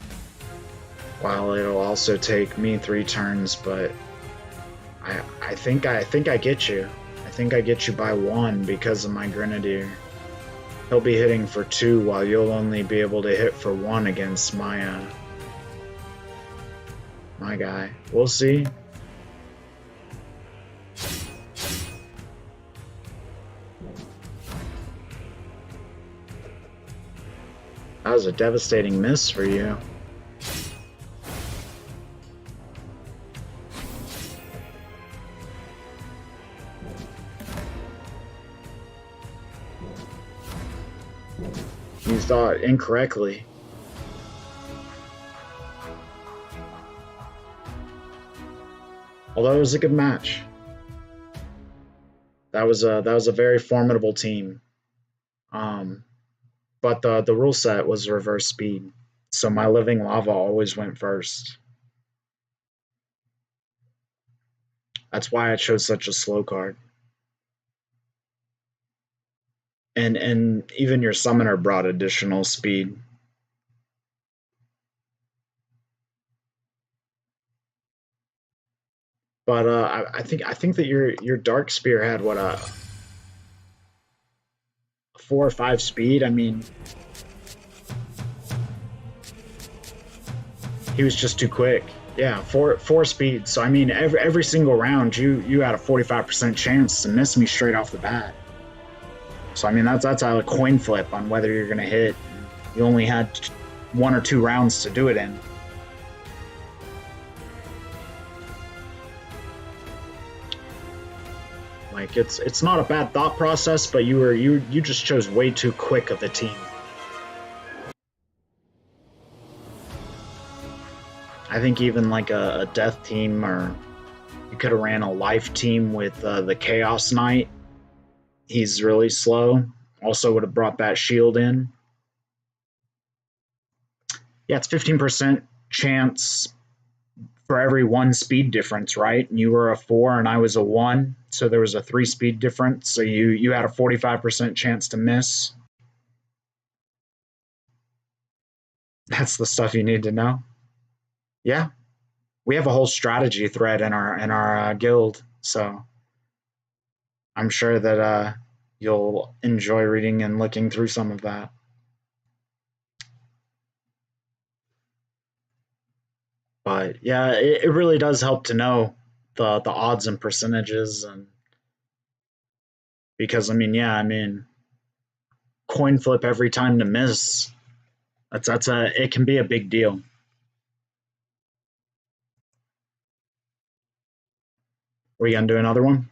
While it'll also take me 3 turns, but... I think I get you. I think I get you by 1 because of my Grenadier. He'll be hitting for 2 while you'll only be able to hit for 1 against my guy. We'll see. That was a devastating miss for you. You thought incorrectly. Although it was a good match. That was a very formidable team. But the rule set was reverse speed, so my living lava always went first. That's why I chose such a slow card. And even your summoner brought additional speed. But I think that your dark spear had what a 4 or 5 speed. I mean, he was just too quick. Yeah, 4 speed. So I mean, every single round, you had a 45% chance to miss me straight off the bat. So I mean, that's a coin flip on whether you're gonna hit. You only had 1 or 2 rounds to do it in. Like it's not a bad thought process, but you just chose way too quick of a team. I think even like a death team, or you could have ran a life team with the Chaos Knight. He's really slow. Also would have brought that shield in. Yeah, it's 15% chance for every 1 speed difference, right? And you were a 4 and I was a 1, so there was a 3 speed difference. So you had a 45% chance to miss. That's the stuff you need to know. Yeah, we have a whole strategy thread in our guild, so I'm sure that you'll enjoy reading and looking through some of that. But yeah, it really does help to know the odds and percentages, and because I mean, coin flip every time to miss. It can be a big deal. Are we gonna do another one?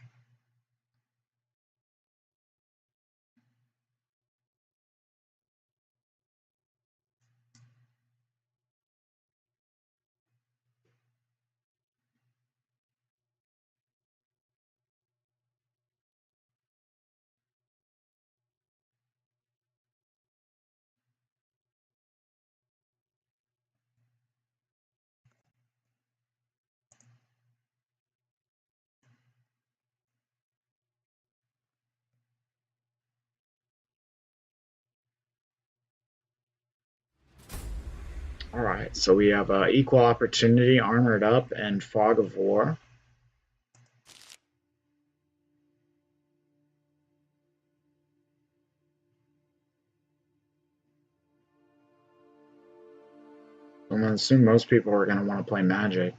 All right, so we have Equal Opportunity, Armored Up, and Fog of War. I'm gonna assume most people are gonna want to play Magic.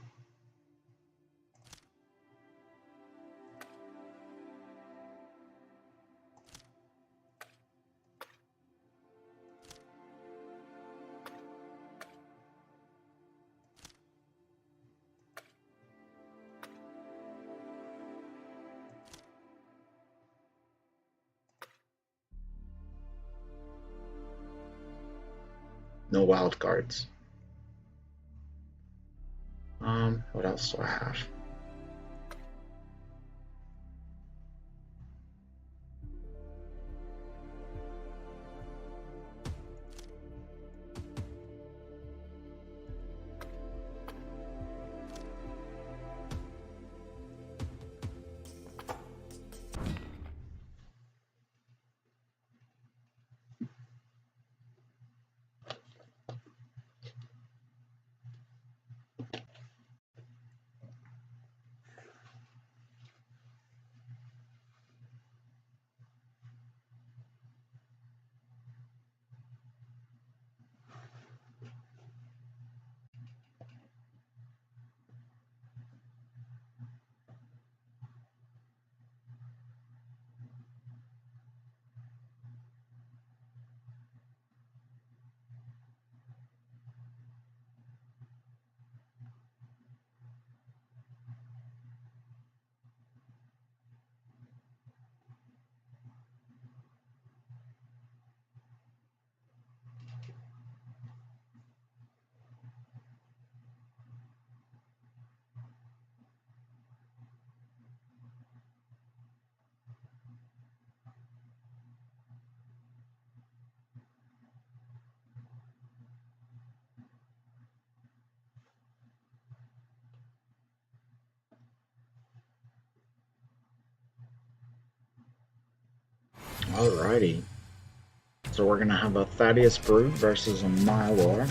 No wild cards. What else do I have? Alrighty. So we're gonna have a Thaddeus Brute versus a Mylor.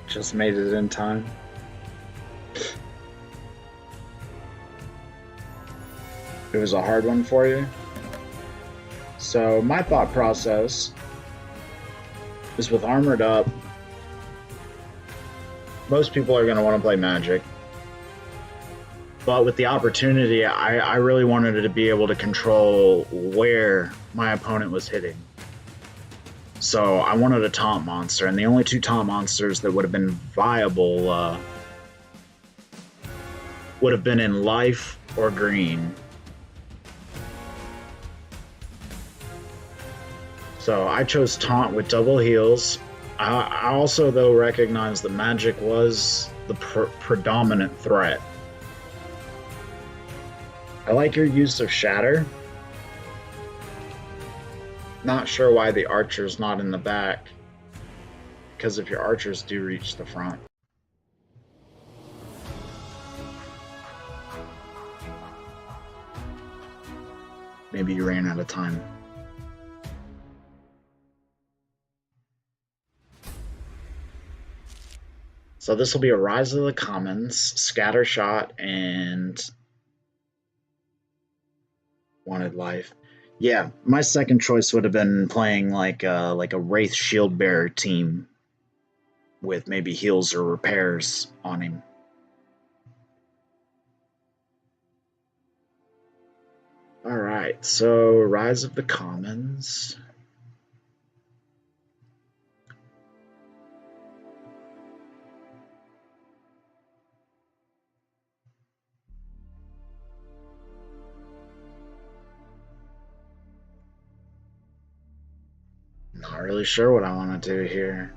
Just made it in time. It was a hard one for you. So my thought process is with Armored Up, most people are going to want to play Magic. But with the opportunity, I really wanted to be able to control where my opponent was hitting. So I wanted a taunt monster, and the only two taunt monsters that would have been viable would have been in Life or Green. So I chose Taunt with double heals. I also, though, recognize that Magic was the predominant threat. I like your use of Shatter. Not sure why the Archer's not in the back, because if your Archers do reach the front. Maybe you ran out of time. So this will be a Rise of the Commons, Scattershot, and Wanted Life. Yeah, my second choice would have been playing like a Wraith Shield Bearer team with maybe heals or repairs on him. All right, so Rise of the Commons. Not really sure what I want to do here.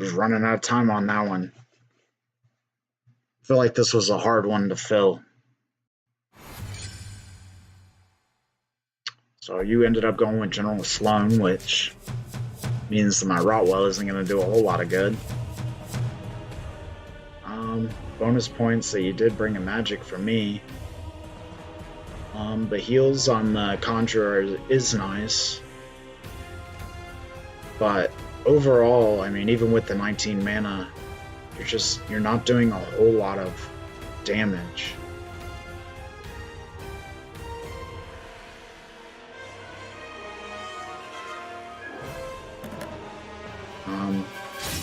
Just running out of time on that one. I feel like this was a hard one to fill. So you ended up going with General Sloan, which means that my Rotwell isn't going to do a whole lot of good. Bonus points that you did bring a magic for me. The heals on the Conjurer is nice. But overall, I mean, even with the 19 mana, you're not doing a whole lot of damage.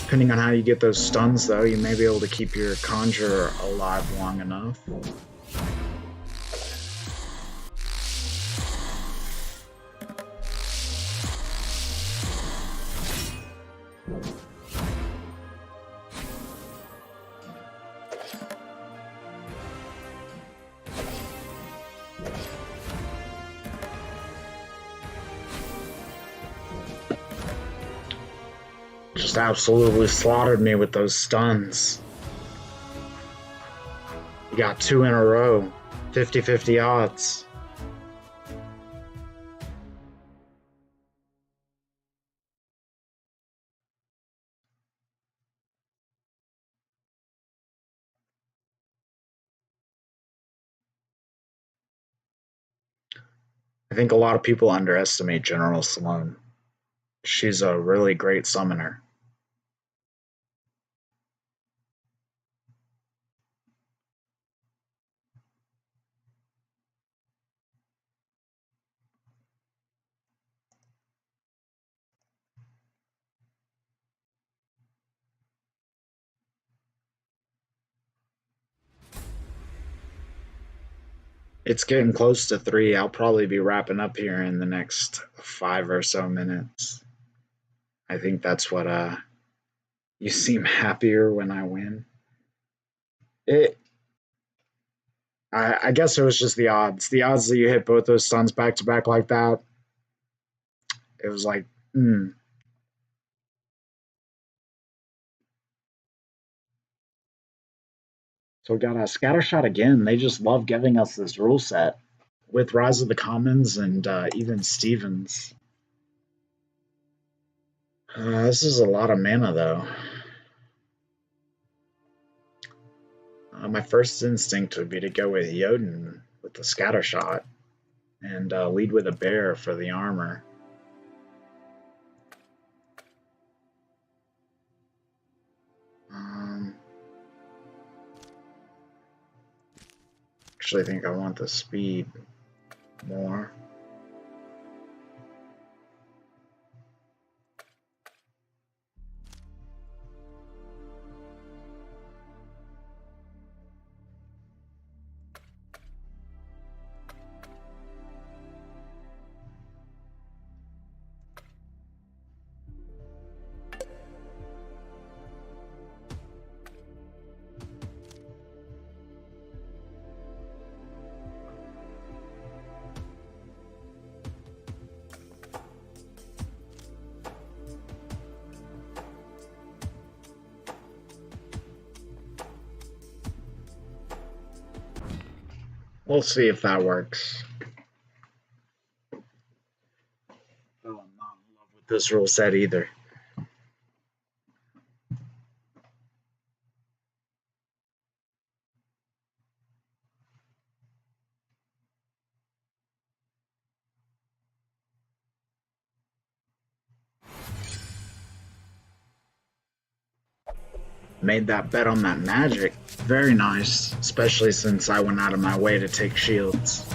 Depending on how you get those stuns, though, you may be able to keep your Conjurer alive long enough. Just absolutely slaughtered me with those stuns. You got 2 in a row. 50-50 odds. I think a lot of people underestimate General Sloan. She's a really great summoner. It's getting close to 3. I'll probably be wrapping up here in the next 5 or so minutes. I think that's what you seem happier when I win. I guess it was just the odds. The odds that you hit both those stuns back to back like that. It was like, So we got a Scattershot again. They just love giving us this rule set with Rise of the Commons and even Stevens. This is a lot of mana, though. My first instinct would be to go with Jotun with the Scattershot and lead with a bear for the armor. Actually, I think I want the speed more. We'll see if that works. Oh, I'm not in love with this rule set either. Made that bet on that magic. Very nice, especially since I went out of my way to take shields.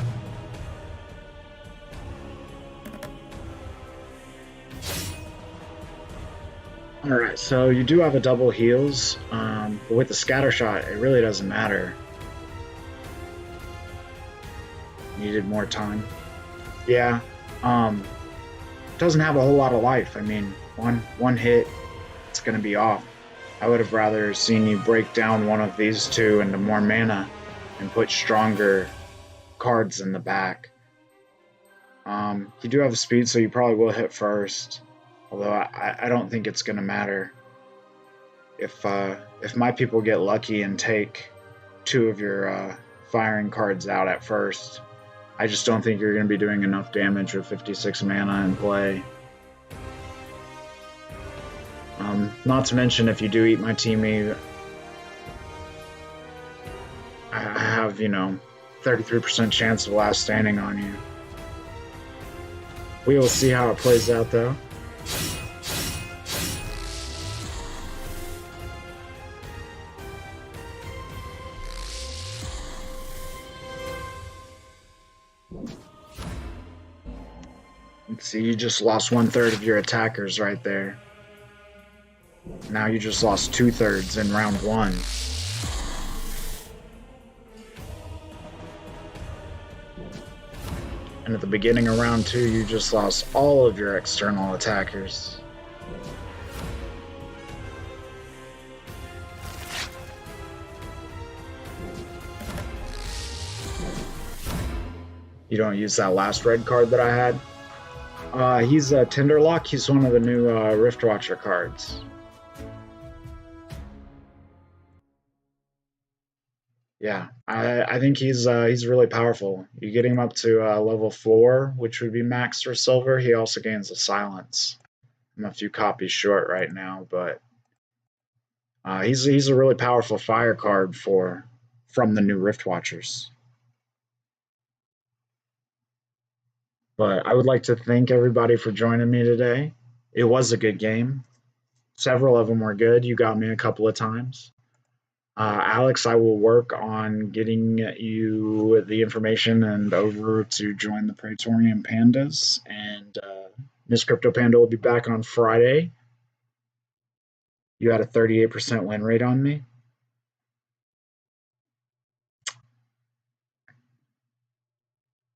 Alright, so you do have a double heals, but with the Scattershot, it really doesn't matter. Needed more time. Yeah, doesn't have a whole lot of life. I mean, one hit, it's gonna be off. I would have rather seen you break down one of these two into more mana and put stronger cards in the back. You do have speed, so you probably will hit first. Although I don't think it's going to matter. if my people get lucky and take 2 of your firing cards out at first, I just don't think you're going to be doing enough damage with 56 mana in play. Not to mention, if you do eat my teamie, I have, 33% chance of last standing on you. We will see how it plays out, though. Let's see, you just lost 1/3 of your attackers right there. Now you just lost 2/3 in round 1. And at the beginning of round 2, you just lost all of your external attackers. You don't use that last red card that I had? He's a Tinderlock. He's one of the new Riftwatcher cards. Yeah, I think he's really powerful. You get him up to level 4, which would be max for silver. He also gains a silence. I'm a few copies short right now, but he's a really powerful fire card from the new Riftwatchers. But I would like to thank everybody for joining me today. It was a good game. Several of them were good. You got me a couple of times. Alex, I will work on getting you the information and over to join the Praetorian Pandas. And Miss Crypto Panda will be back on Friday. You had a 38% win rate on me.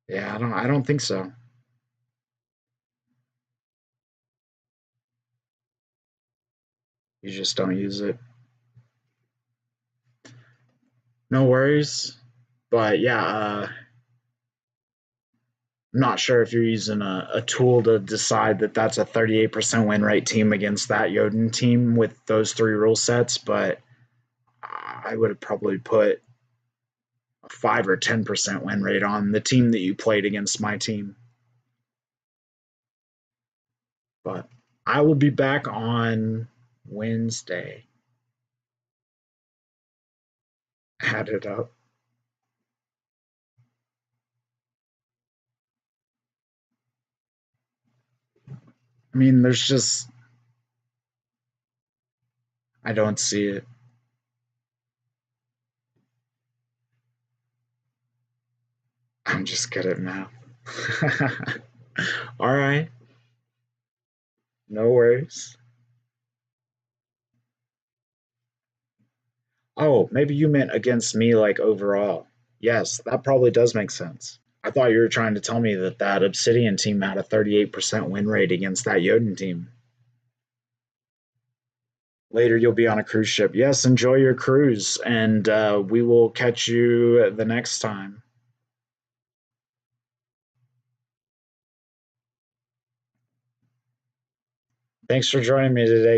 Yeah, I don't think so. You just don't use it. No worries. But yeah, I'm not sure if you're using a tool to decide that that's a 38% win rate team against that Jotun team with those 3 rule sets, but I would have probably put a 5 or 10% win rate on the team that you played against my team. But I will be back on Wednesday. Add it up. I mean, there's just, I don't see it. I'm just good at math. All right. No worries. Oh, maybe you meant against me, like overall. Yes, that probably does make sense. I thought you were trying to tell me that that Obsidian team had a 38% win rate against that Jotun team. Later, you'll be on a cruise ship. Yes, enjoy your cruise, and we will catch you the next time. Thanks for joining me today.